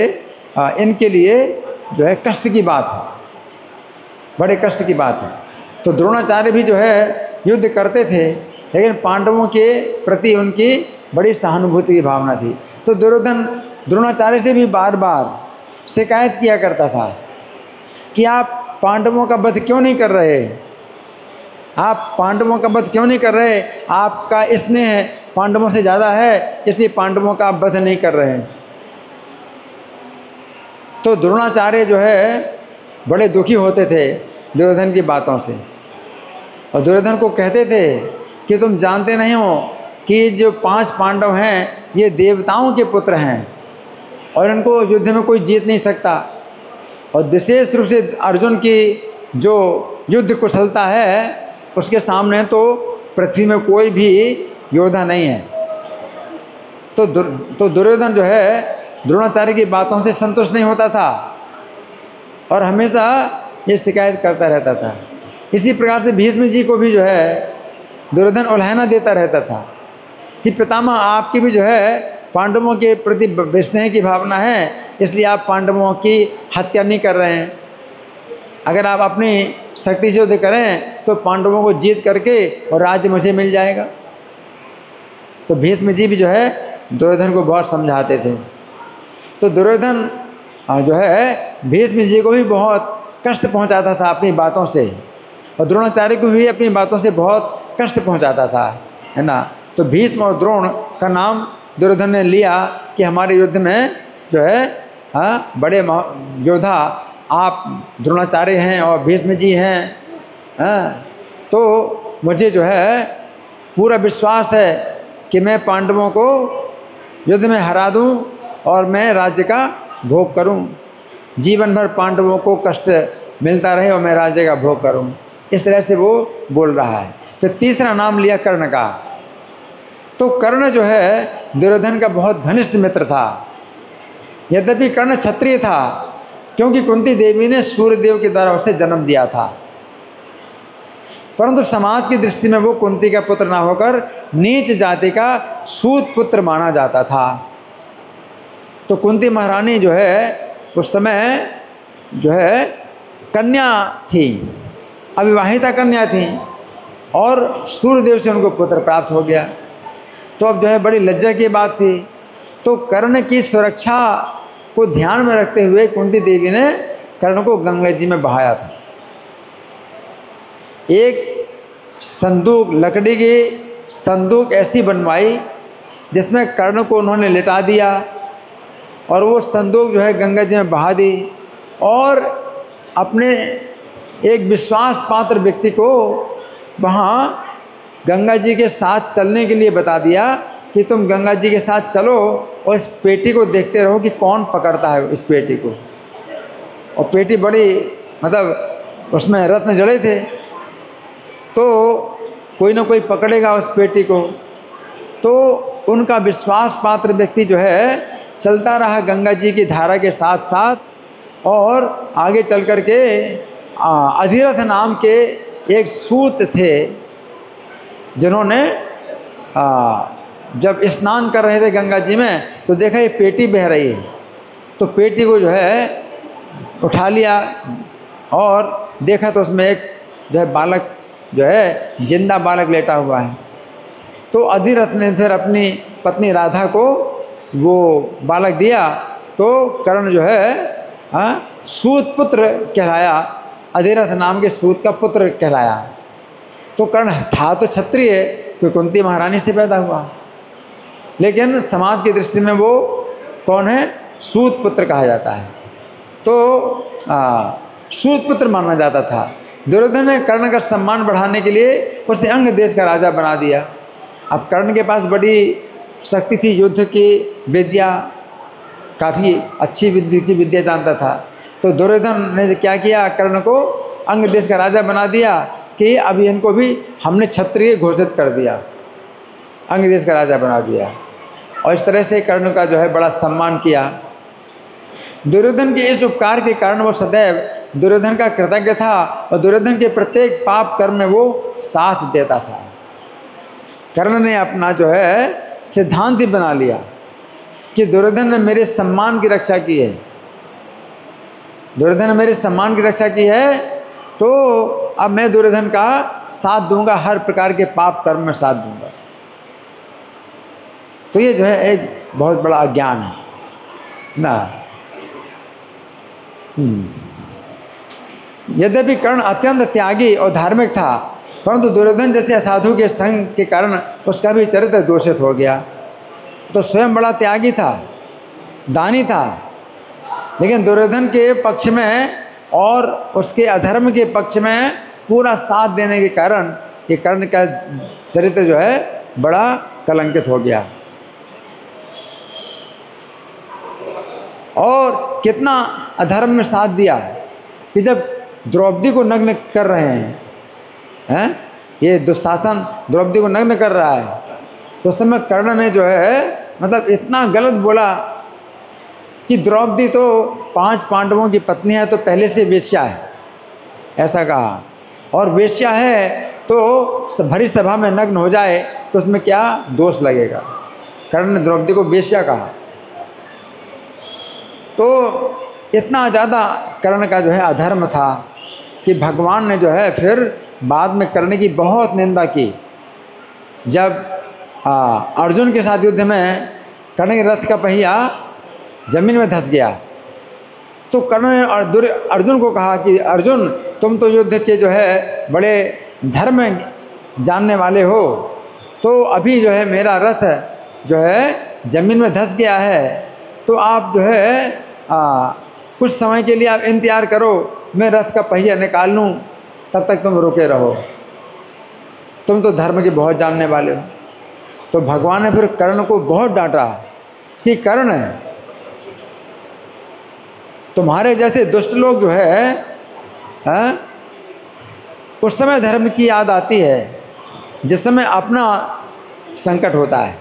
इनके लिए जो है कष्ट की बात है, बड़े कष्ट की बात है। तो द्रोणाचार्य भी जो है युद्ध करते थे, लेकिन पांडवों के प्रति उनकी बड़ी सहानुभूति की भावना थी। तो दुर्योधन द्रोणाचार्य से भी बार बार शिकायत किया करता था कि आप पांडवों का वध क्यों नहीं कर रहे, आप पांडवों का वध क्यों नहीं कर रहे, आपका स्नेह पांडवों से ज़्यादा है, इसलिए पांडवों का आप वध नहीं कर रहे हैं। तो द्रोणाचार्य जो है बड़े दुखी होते थे दुर्योधन की बातों से, और दुर्योधन को कहते थे कि तुम जानते नहीं हो कि जो 5 पांडव हैं ये देवताओं के पुत्र हैं और इनको युद्ध में कोई जीत नहीं सकता, और विशेष रूप से अर्जुन की जो युद्ध कुशलता है उसके सामने तो पृथ्वी में कोई भी योद्धा नहीं है। तो दुर्योधन जो है द्रोणाचार्य की बातों से संतुष्ट नहीं होता था और हमेशा ये शिकायत करता रहता था। इसी प्रकार से भीष्म जी को भी जो है दुर्योधन उल्हाना देता रहता था कि पितामह आपकी भी जो है पांडवों के प्रति विस्नेह की भावना है, इसलिए आप पांडवों की हत्या नहीं कर रहे हैं। अगर आप अपनी शक्ति से युद्ध करें तो पांडवों को जीत करके और राज्य मुझे मिल जाएगा। तो भीष्म जी भी जो है दुर्योधन को बहुत समझाते थे। तो दुर्योधन जो है भीष्म जी को भी बहुत कष्ट पहुंचाता था अपनी बातों से, और द्रोणाचार्य को भी अपनी बातों से बहुत कष्ट पहुंचाता था, है ना। तो भीष्म और द्रोण का नाम दुर्योधन ने लिया कि हमारे युद्ध में जो है बड़े योद्धा आप द्रोणाचार्य हैं और भीष्म जी हैं, तो मुझे जो है पूरा विश्वास है कि मैं पांडवों को युद्ध में हरा दूं और मैं राज्य का भोग करूं, जीवन भर पांडवों को कष्ट मिलता रहे और मैं राज्य का भोग करूं। इस तरह से वो बोल रहा है। फिर तीसरा नाम लिया कर्ण का। तो कर्ण जो है दुर्योधन का बहुत घनिष्ठ मित्र था। यद्यपि कर्ण क्षत्रिय था, क्योंकि कुंती देवी ने सूर्यदेव के द्वारा उसे जन्म दिया था, परंतु समाज की दृष्टि में वो कुंती का पुत्र ना होकर नीच जाति का सूत पुत्र माना जाता था। तो कुंती महारानी जो है उस समय जो है कन्या थी, अविवाहिता कन्या थी, और सूर्यदेव से उनको पुत्र प्राप्त हो गया। तो अब जो है बड़ी लज्जा की बात थी तो कर्ण की सुरक्षा को ध्यान में रखते हुए कुंती देवी ने कर्ण को गंगा जी में बहाया था। एक संदूक, लकड़ी की संदूक ऐसी बनवाई जिसमें कर्ण को उन्होंने लिटा दिया और वो संदूक जो है गंगा जी में बहा दी और अपने एक विश्वास पात्र व्यक्ति को वहाँ गंगा जी के साथ चलने के लिए बता दिया कि तुम गंगा जी के साथ चलो और इस पेटी को देखते रहो कि कौन पकड़ता है इस पेटी को। और पेटी बड़ी, मतलब उसमें रत्न जड़े थे, तो कोई ना कोई पकड़ेगा उस पेटी को। तो उनका विश्वास पात्र व्यक्ति जो है चलता रहा गंगा जी की धारा के साथ साथ और आगे चल कर के अधिरथ नाम के एक सूत थे जिन्होंने जब स्नान कर रहे थे गंगा जी में तो देखा ये पेटी बह रही है, तो पेटी को जो है उठा लिया और देखा तो उसमें एक जो है बालक जो है जिंदा बालक लेटा हुआ है। तो अधिरथ ने फिर अपनी पत्नी राधा को वो बालक दिया, तो कर्ण जो है सूत पुत्र कहलाया, अधिरथ नाम के सूत का पुत्र कहलाया। तो कर्ण था तो क्षत्रिय, कोई कुंती महारानी से पैदा हुआ, लेकिन समाज की दृष्टि में वो कौन है, सूत पुत्र कहा जाता है। तो सूत पुत्र माना जाता था। दुर्योधन ने कर्ण का सम्मान बढ़ाने के लिए उसे अंग देश का राजा बना दिया। अब कर्ण के पास बड़ी शक्ति थी, युद्ध की विद्या, काफ़ी अच्छी विद्या जानता था। तो दुर्योधन ने क्या किया, कर्ण को अंग देश का राजा बना दिया कि अभी इनको भी हमने क्षत्रिय घोषित कर दिया, अंग देश का राजा बना दिया। और इस तरह से कर्ण का जो है बड़ा सम्मान किया। दुर्योधन के इस उपकार के कारण वो सदैव दुर्योधन का कृतज्ञ था और दुर्योधन के प्रत्येक पाप कर्म में वो साथ देता था। कर्ण ने अपना जो है सिद्धांत ही बना लिया कि दुर्योधन ने मेरे सम्मान की रक्षा की है, दुर्योधन ने मेरे सम्मान की रक्षा की है, तो अब मैं दुर्योधन का साथ दूंगा, हर प्रकार के पाप कर्म में साथ दूंगा। तो ये जो है एक बहुत बड़ा अज्ञान है ना। यद्यपि कर्ण अत्यंत त्यागी और धार्मिक था, परंतु दुर्योधन जैसे असाधु के संग के कारण उसका भी चरित्र दूषित हो गया। तो स्वयं बड़ा त्यागी था, दानी था, लेकिन दुर्योधन के पक्ष में और उसके अधर्म के पक्ष में पूरा साथ देने के कारण ये कर्ण का चरित्र जो है बड़ा कलंकित हो गया। और कितना अधर्म में साथ दिया कि जब द्रौपदी को नग्न कर रहे हैं, ये दुशासन द्रौपदी को नग्न कर रहा है, तो उस समय कर्ण ने जो है मतलब इतना गलत बोला कि द्रौपदी तो 5 पांडवों की पत्नी है, तो पहले से वेश्या है, ऐसा कहा। और वेश्या है तो भरी सभा में नग्न हो जाए तो उसमें क्या दोष लगेगा। कर्ण ने द्रौपदी को वेश्या कहा। तो इतना ज़्यादा कर्ण का जो है अधर्म था कि भगवान ने जो है फिर बाद में कर्ण की बहुत निंदा की। जब अर्जुन के साथ युद्ध में कर्ण के रथ का पहिया जमीन में धंस गया, तो कर्ण ने अर्जुन को कहा कि अर्जुन, तुम तो युद्ध के जो है बड़े धर्म जानने वाले हो, तो अभी जो है मेरा रथ जो है जमीन में धंस गया है, तो आप जो है कुछ समय के लिए आप इंतजार करो, मैं रथ का पहिया निकाल लूँ, तब तक तुम रुके रहो, तुम तो धर्म के बहुत जानने वाले हो। तो भगवान ने फिर कर्ण को बहुत डांटा कि कर्ण, तुम्हारे जैसे दुष्ट लोग जो है उस समय धर्म की याद आती है जिस समय अपना संकट होता है,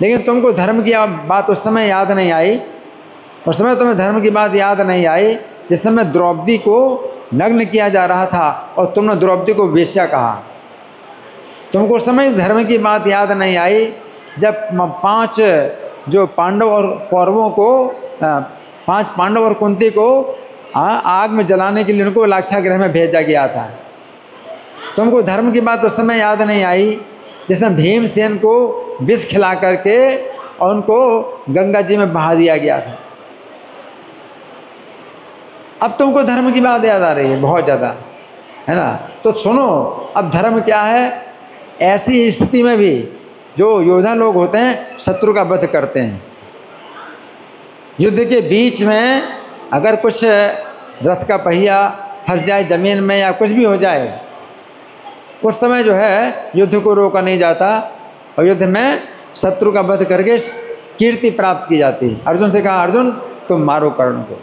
लेकिन तुमको धर्म की बात उस समय याद नहीं आई। उस समय तुम्हें धर्म की बात याद नहीं आई जिस समय द्रौपदी को नग्न किया जा रहा था और तुमने द्रौपदी को वेश्या कहा। तुमको उस समय धर्म की बात याद नहीं आई जब 5 जो पांडव और कौरवों को 5 पांडव और कुंती को आग में जलाने के लिए उनको लाक्षागृह में भेजा गया था। तुमको धर्म की बात उस समय याद नहीं आई जिसमें भीमसेन को विष खिला करके और उनको गंगा जी में बहा दिया गया था। अब तुमको धर्म की बात याद आ रही है बहुत ज़्यादा, है ना। तो सुनो, अब धर्म क्या है। ऐसी स्थिति में भी जो योद्धा लोग होते हैं शत्रु का वध करते हैं। युद्ध के बीच में अगर कुछ रथ का पहिया फंस जाए ज़मीन में या कुछ भी हो जाए, उस समय जो है युद्ध को रोका नहीं जाता और युद्ध में शत्रु का वध करके कीर्ति प्राप्त की जाती है। अर्जुन से कहा, अर्जुन तुम मारो कर्ण को,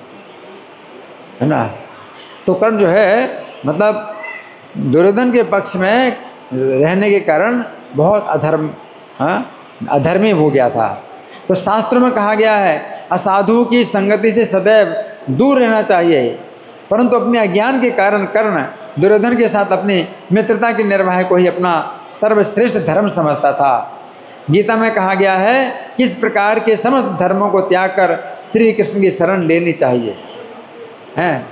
है ना। तो कर्ण जो है मतलब दुर्योधन के पक्ष में रहने के कारण बहुत अधर्मी हो गया था। तो शास्त्रों में कहा गया है असाधु की संगति से सदैव दूर रहना चाहिए, परंतु अपने अज्ञान के कारण कर्ण दुर्योधन के साथ अपनी मित्रता के निर्वाह को ही अपना सर्वश्रेष्ठ धर्म समझता था। गीता में कहा गया है किस प्रकार के समस्त धर्मों को त्याग कर श्री कृष्ण की शरण लेनी चाहिए, हैं।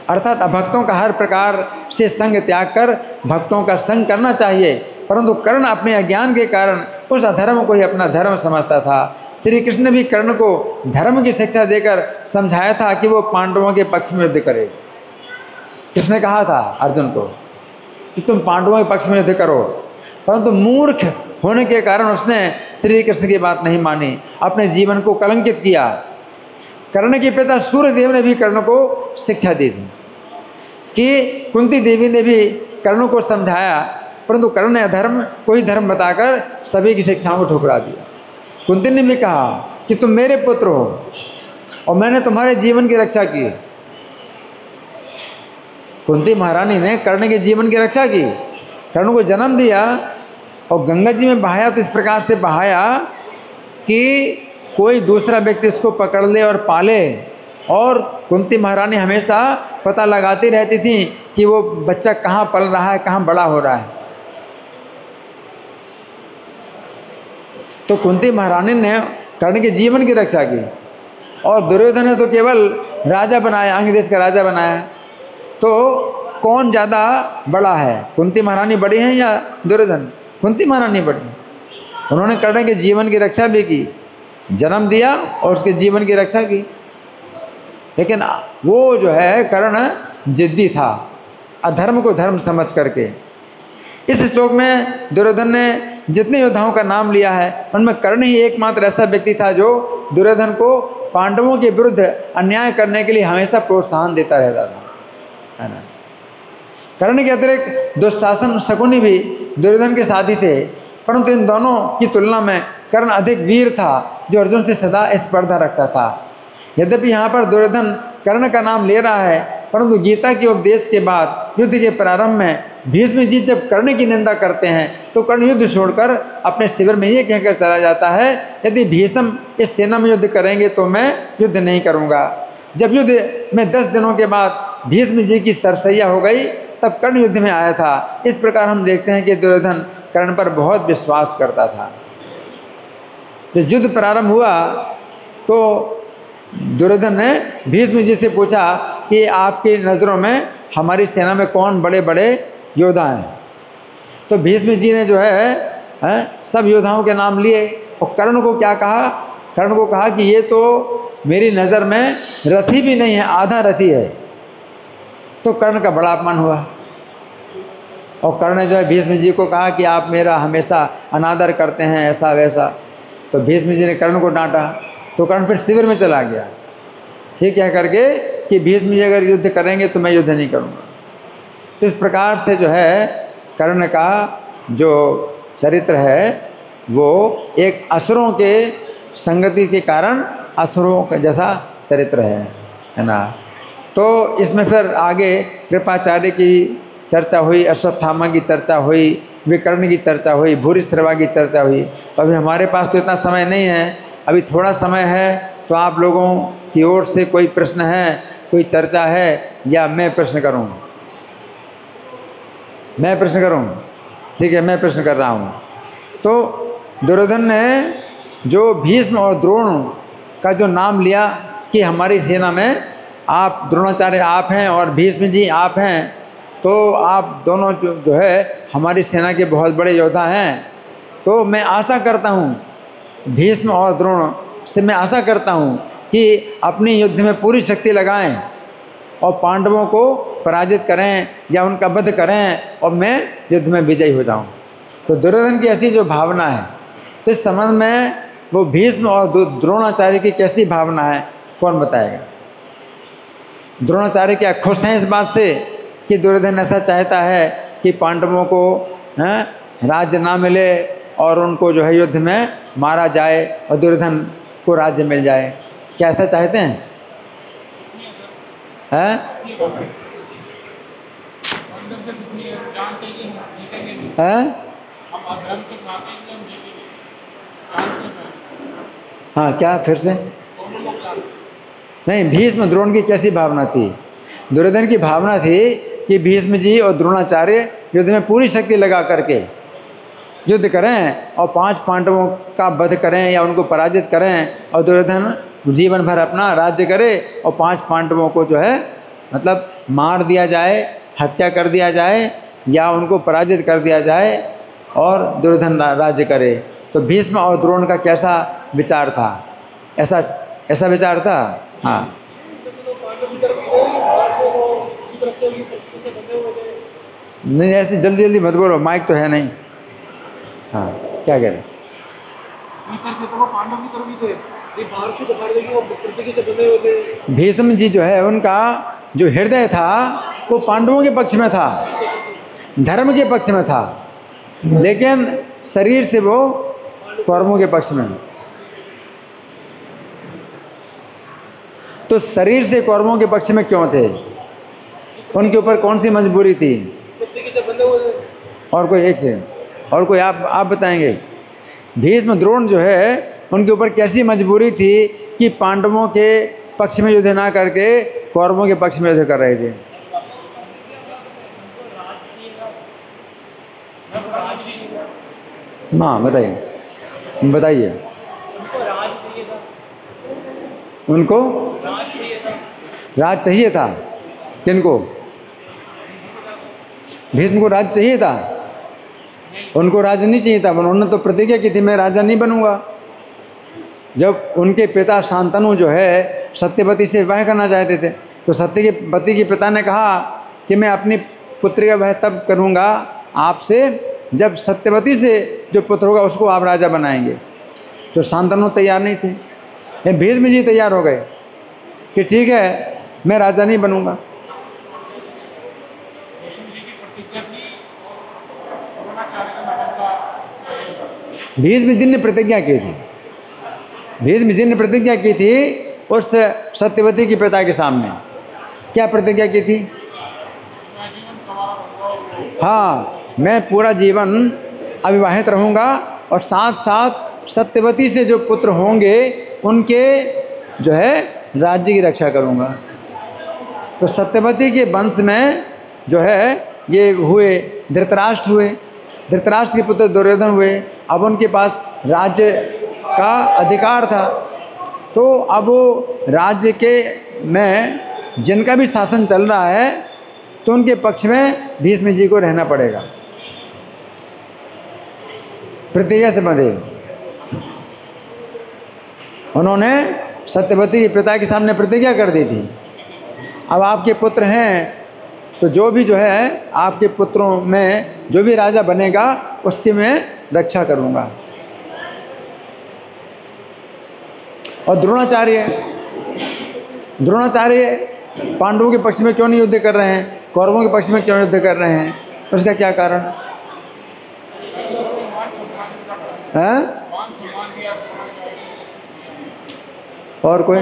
अर्थात अभक्तों का हर प्रकार से संग त्याग कर भक्तों का संग करना चाहिए, परंतु कर्ण अपने अज्ञान के कारण उस अधर्म को ही अपना धर्म समझता था। श्री कृष्ण ने भी कर्ण को धर्म की शिक्षा देकर समझाया था कि वो पांडवों के पक्ष में युद्ध करे। कृष्ण ने कहा था अर्जुन को कि तुम पांडवों के पक्ष में युद्ध करो, परंतु मूर्ख होने के कारण उसने श्री कृष्ण की बात नहीं मानी, अपने जीवन को कलंकित किया। कर्ण के पिता सूर्यदेव ने भी कर्ण को शिक्षा दी थी कि कुंती देवी ने भी कर्ण को समझाया, परंतु कर्ण ने अधर्म कोई धर्म बताकर सभी की शिक्षाओं को ठुकरा दिया। कुंती ने भी कहा कि तुम मेरे पुत्र हो और मैंने तुम्हारे जीवन की रक्षा की। कुंती महारानी ने कर्ण के जीवन की रक्षा की, कर्ण को जन्म दिया और गंगा जी में बहाया तो इस प्रकार से बहाया कि कोई दूसरा व्यक्ति इसको पकड़ ले और पाले। और कुंती महारानी हमेशा पता लगाती रहती थी कि वो बच्चा कहाँ पल रहा है, कहाँ बड़ा हो रहा है। तो कुंती महारानी ने कर्ण के जीवन की रक्षा की और दुर्योधन ने तो केवल राजा बनाया, अंग देश का राजा बनाया। तो कौन ज़्यादा बड़ा है, कुंती महारानी बड़ी हैं या दुर्योधन? कुंती महारानी बड़ी है। उन्होंने कर्ण के जीवन की रक्षा भी की, जन्म दिया और उसके जीवन की रक्षा की। लेकिन वो जो है कर्ण जिद्दी था, अधर्म को धर्म समझ करके। इस श्लोक में दुर्योधन ने जितने योद्धाओं का नाम लिया है उनमें कर्ण ही एकमात्र ऐसा व्यक्ति था जो दुर्योधन को पांडवों के विरुद्ध अन्याय करने के लिए हमेशा प्रोत्साहन देता रहता था, है ना। कर्ण के अतिरिक्त दुशासन शकुनी भी दुर्योधन के साथी थे, परंतु इन दोनों की तुलना में कर्ण अधिक वीर था जो अर्जुन से सदा स्पर्धा रखता था। यद्यपि यहाँ पर दुर्योधन कर्ण का नाम ले रहा है, परंतु गीता के उपदेश के बाद युद्ध के प्रारंभ में भीष्म जी जब कर्ण की निंदा करते हैं तो कर्ण युद्ध छोड़कर अपने शिविर में ये कहकर चला जाता है, यदि भीष्म इस सेना में युद्ध करेंगे तो मैं युद्ध नहीं करूँगा। जब युद्ध में 10 दिनों के बाद भीष्म जी की सरसैया हो गई तब कर्ण युद्ध में आया था। इस प्रकार हम देखते हैं कि दुर्योधन कर्ण पर बहुत विश्वास करता था। जब युद्ध प्रारंभ हुआ तो दुर्योधन ने भीष्म जी से पूछा कि आपकी नज़रों में हमारी सेना में कौन बड़े बड़े योद्धा हैं। तो भीष्म जी ने जो है सब योद्धाओं के नाम लिए और कर्ण को क्या कहा, कर्ण को कहा कि ये तो मेरी नज़र में रथी भी नहीं है, आधा रथी है। तो कर्ण का बड़ा अपमान हुआ और कर्ण ने जो है भीष्म जी को कहा कि आप मेरा हमेशा अनादर करते हैं, ऐसा वैसा। तो भीष्म जी ने कर्ण को डांटा तो कर्ण फिर शिविर में चला गया, ये कह करके कि भीष्म जी अगर युद्ध करेंगे तो मैं युद्ध नहीं करूँगा। तो इस प्रकार से जो है कर्ण का जो चरित्र है वो एक असुरों के संगति के कारण असुरों का जैसा चरित्र है ना। तो इसमें फिर आगे कृपाचार्य की चर्चा हुई, अश्वत्थामा की चर्चा हुई, विकर्ण की चर्चा हुई, भूरिश्रवा की चर्चा हुई। अभी हमारे पास तो इतना समय नहीं है, अभी थोड़ा समय है, तो आप लोगों की ओर से कोई प्रश्न है, कोई चर्चा है या मैं प्रश्न करूं? मैं प्रश्न करूं? ठीक है, मैं प्रश्न कर रहा हूं। तो दुर्योधन ने जो भीष्म और द्रोण का जो नाम लिया कि हमारी सेना में आप द्रोणाचार्य आप हैं और भीष्म जी आप हैं, तो आप दोनों जो है हमारी सेना के बहुत बड़े योद्धा हैं। तो मैं आशा करता हूँ भीष्म और द्रोण से मैं आशा करता हूँ कि अपनी युद्ध में पूरी शक्ति लगाएं और पांडवों को पराजित करें या उनका वध करें और मैं युद्ध में विजयी हो जाऊं। तो दुर्योधन की ऐसी जो भावना है, तो इस संबंध में वो भीष्म और द्रोणाचार्य की कैसी भावना है, कौन बताएगा? द्रोणाचार्य क्या खुश हैं इस बात से कि दुर्योधन ऐसा चाहता है कि पांडवों को राज्य ना मिले और उनको जो है युद्ध में मारा जाए और दुर्योधन को राज्य मिल जाए? क्या ऐसा चाहते हैं? हाँ, क्या फिर से? नहीं, भीष्म द्रोण की कैसी भावना थी? दुर्योधन की भावना थी कि भीष्म जी और द्रोणाचार्य युद्ध में पूरी शक्ति लगा करके युद्ध करें और 5 पांडवों का वध करें या उनको पराजित करें और दुर्योधन जीवन भर अपना राज्य करे और 5 पांडवों को जो है मतलब मार दिया जाए, हत्या कर दिया जाए या उनको पराजित कर दिया जाए और दुर्योधन राज्य करे। तो भीष्म और द्रोण का कैसा विचार था? ऐसा विचार था। हाँ, नहीं ऐसे जल्दी जल्दी मत बोलो, माइक तो है नहीं। हाँ, क्या कह रहे? भीष्म जी जो है उनका जो हृदय था वो पांडवों के पक्ष में था, धर्म के पक्ष में था, लेकिन शरीर से वो कौरवों के पक्ष में। तो शरीर से कौरवों के पक्ष में क्यों थे? उनके ऊपर कौन सी मजबूरी थी? और कोई एक से और कोई आप बताएंगे? भीष्म द्रोण जो है उनके ऊपर कैसी मजबूरी थी कि पांडवों के पक्ष में युद्ध ना करके कौरवों के पक्ष में युद्ध कर रहे थे? हाँ, बताइए। उनको राज चाहिए था। किनको? भीष्म को राज चाहिए था? उनको राज नहीं चाहिए था। उन्होंने तो प्रतिज्ञा की थी मैं राजा नहीं बनूंगा। जब उनके पिता शांतनु जो है सत्यवती से विवाह करना चाहते थे, तो सत्यवती के पिता ने कहा कि मैं अपनी पुत्री का विवाह तब करूंगा आपसे जब सत्यवती से जो पुत्र होगा उसको आप राजा बनाएंगे। तो शांतनु तैयार नहीं थे। भीष्म जी तैयार हो गए कि ठीक है मैं राजा नहीं बनूंगा। भीष्म जी ने प्रतिज्ञा की थी। भीष्म जी ने प्रतिज्ञा की थी उस सत्यवती के पिता के सामने। क्या प्रतिज्ञा की थी? हाँ, मैं पूरा जीवन अविवाहित रहूंगा और साथ साथ सत्यवती से जो पुत्र होंगे उनके जो है राज्य की रक्षा करूंगा। तो सत्यवती के वंश में जो है ये हुए धृतराष्ट्र हुए, धृतराष्ट्र के पुत्र दुर्योधन हुए। अब उनके पास राज्य का अधिकार था, तो अब वो राज्य के में जिनका भी शासन चल रहा है तो उनके पक्ष में भीष्म जी को रहना पड़ेगा। प्रतिज्ञा से बंधे उन्होंने सत्यवती के पिता के सामने प्रतिज्ञा कर दी थी। अब आपके पुत्र हैं तो जो भी जो है आपके पुत्रों में जो भी राजा बनेगा उसकी मैं रक्षा करूंगा। और द्रोणाचार्य पांडवों के पक्ष में क्यों नहीं युद्ध कर रहे हैं, कौरवों के पक्ष में क्यों युद्ध कर रहे हैं? उसका क्या कारण है? और कोई?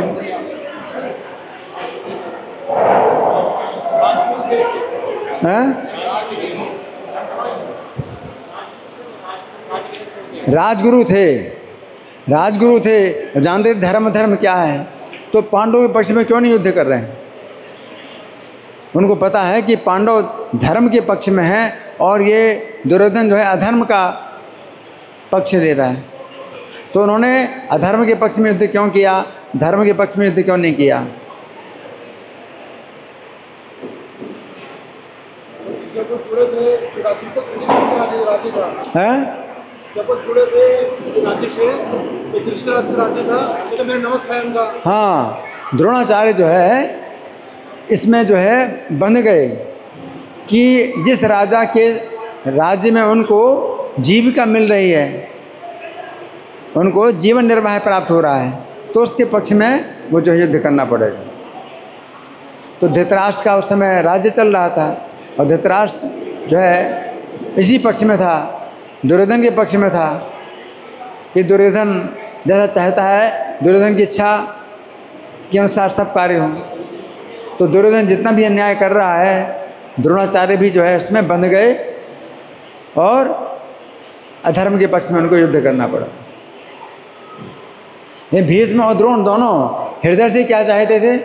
राजगुरु थे, जानते धर्म क्या है। तो पांडवों के पक्ष में क्यों नहीं युद्ध कर रहे हैं? उनको पता है कि पांडव धर्म के पक्ष में हैं और ये दुर्योधन जो है अधर्म का पक्ष ले रहा है। तो उन्होंने अधर्म के पक्ष में युद्ध क्यों किया, धर्म के पक्ष में युद्ध क्यों नहीं किया? जब वो जुड़े थे राज्य से, तो धृतराष्ट्र राज्य था, तो मैंने नमक खाया उनका। हाँ, द्रोणाचार्य जो है इसमें जो है बंध गए कि जिस राजा के राज्य में उनको जीविका मिल रही है, उनको जीवन निर्वाह प्राप्त हो रहा है, तो उसके पक्ष में वो जो है युद्ध करना पड़ेगा। तो धृतराष्ट्र का उस समय राज्य चल रहा था और धृतराष्ट्र जो है इसी पक्ष में था, दुर्योधन के पक्ष में था कि दुर्योधन जैसा चाहता है, दुर्योधन की इच्छा के अनुसार सब कार्य हों। तो दुर्योधन जितना भी अन्याय कर रहा है, द्रोणाचार्य भी जो है उसमें बंध गए और अधर्म के पक्ष में उनको युद्ध करना पड़ा। ये भीष्म और द्रोण दोनों हृदय से क्या चाहते थे?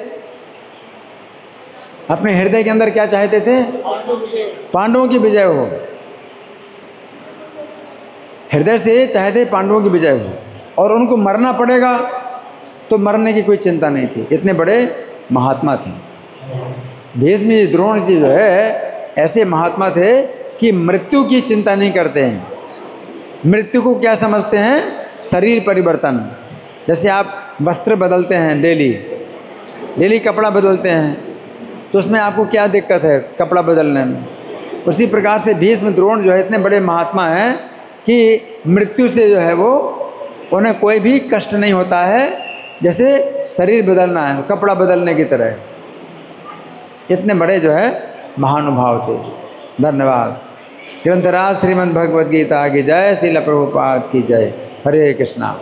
अपने हृदय के अंदर क्या चाहते थे? पांडवों की विजय हो। हृदय से चाहते पांडवों की विजय हो, और उनको मरना पड़ेगा तो मरने की कोई चिंता नहीं थी। इतने बड़े महात्मा थे भीष्म जी, द्रोण जी जो है ऐसे महात्मा थे कि मृत्यु की चिंता नहीं करते हैं। मृत्यु को क्या समझते हैं? शरीर परिवर्तन। जैसे आप वस्त्र बदलते हैं, डेली कपड़ा बदलते हैं, तो उसमें आपको क्या दिक्कत है कपड़ा बदलने में? उसी प्रकार से भीष्म द्रोण जो है इतने बड़े महात्मा हैं कि मृत्यु से जो है वो उन्हें कोई भी कष्ट नहीं होता है, जैसे शरीर बदलना है, कपड़ा बदलने की तरह। इतने बड़े जो है महानुभाव थे। धन्यवाद। ग्रंथराज श्रीमद् भगवद गीता की जय, श्रील प्रभुपाद की जय। हरे कृष्णा।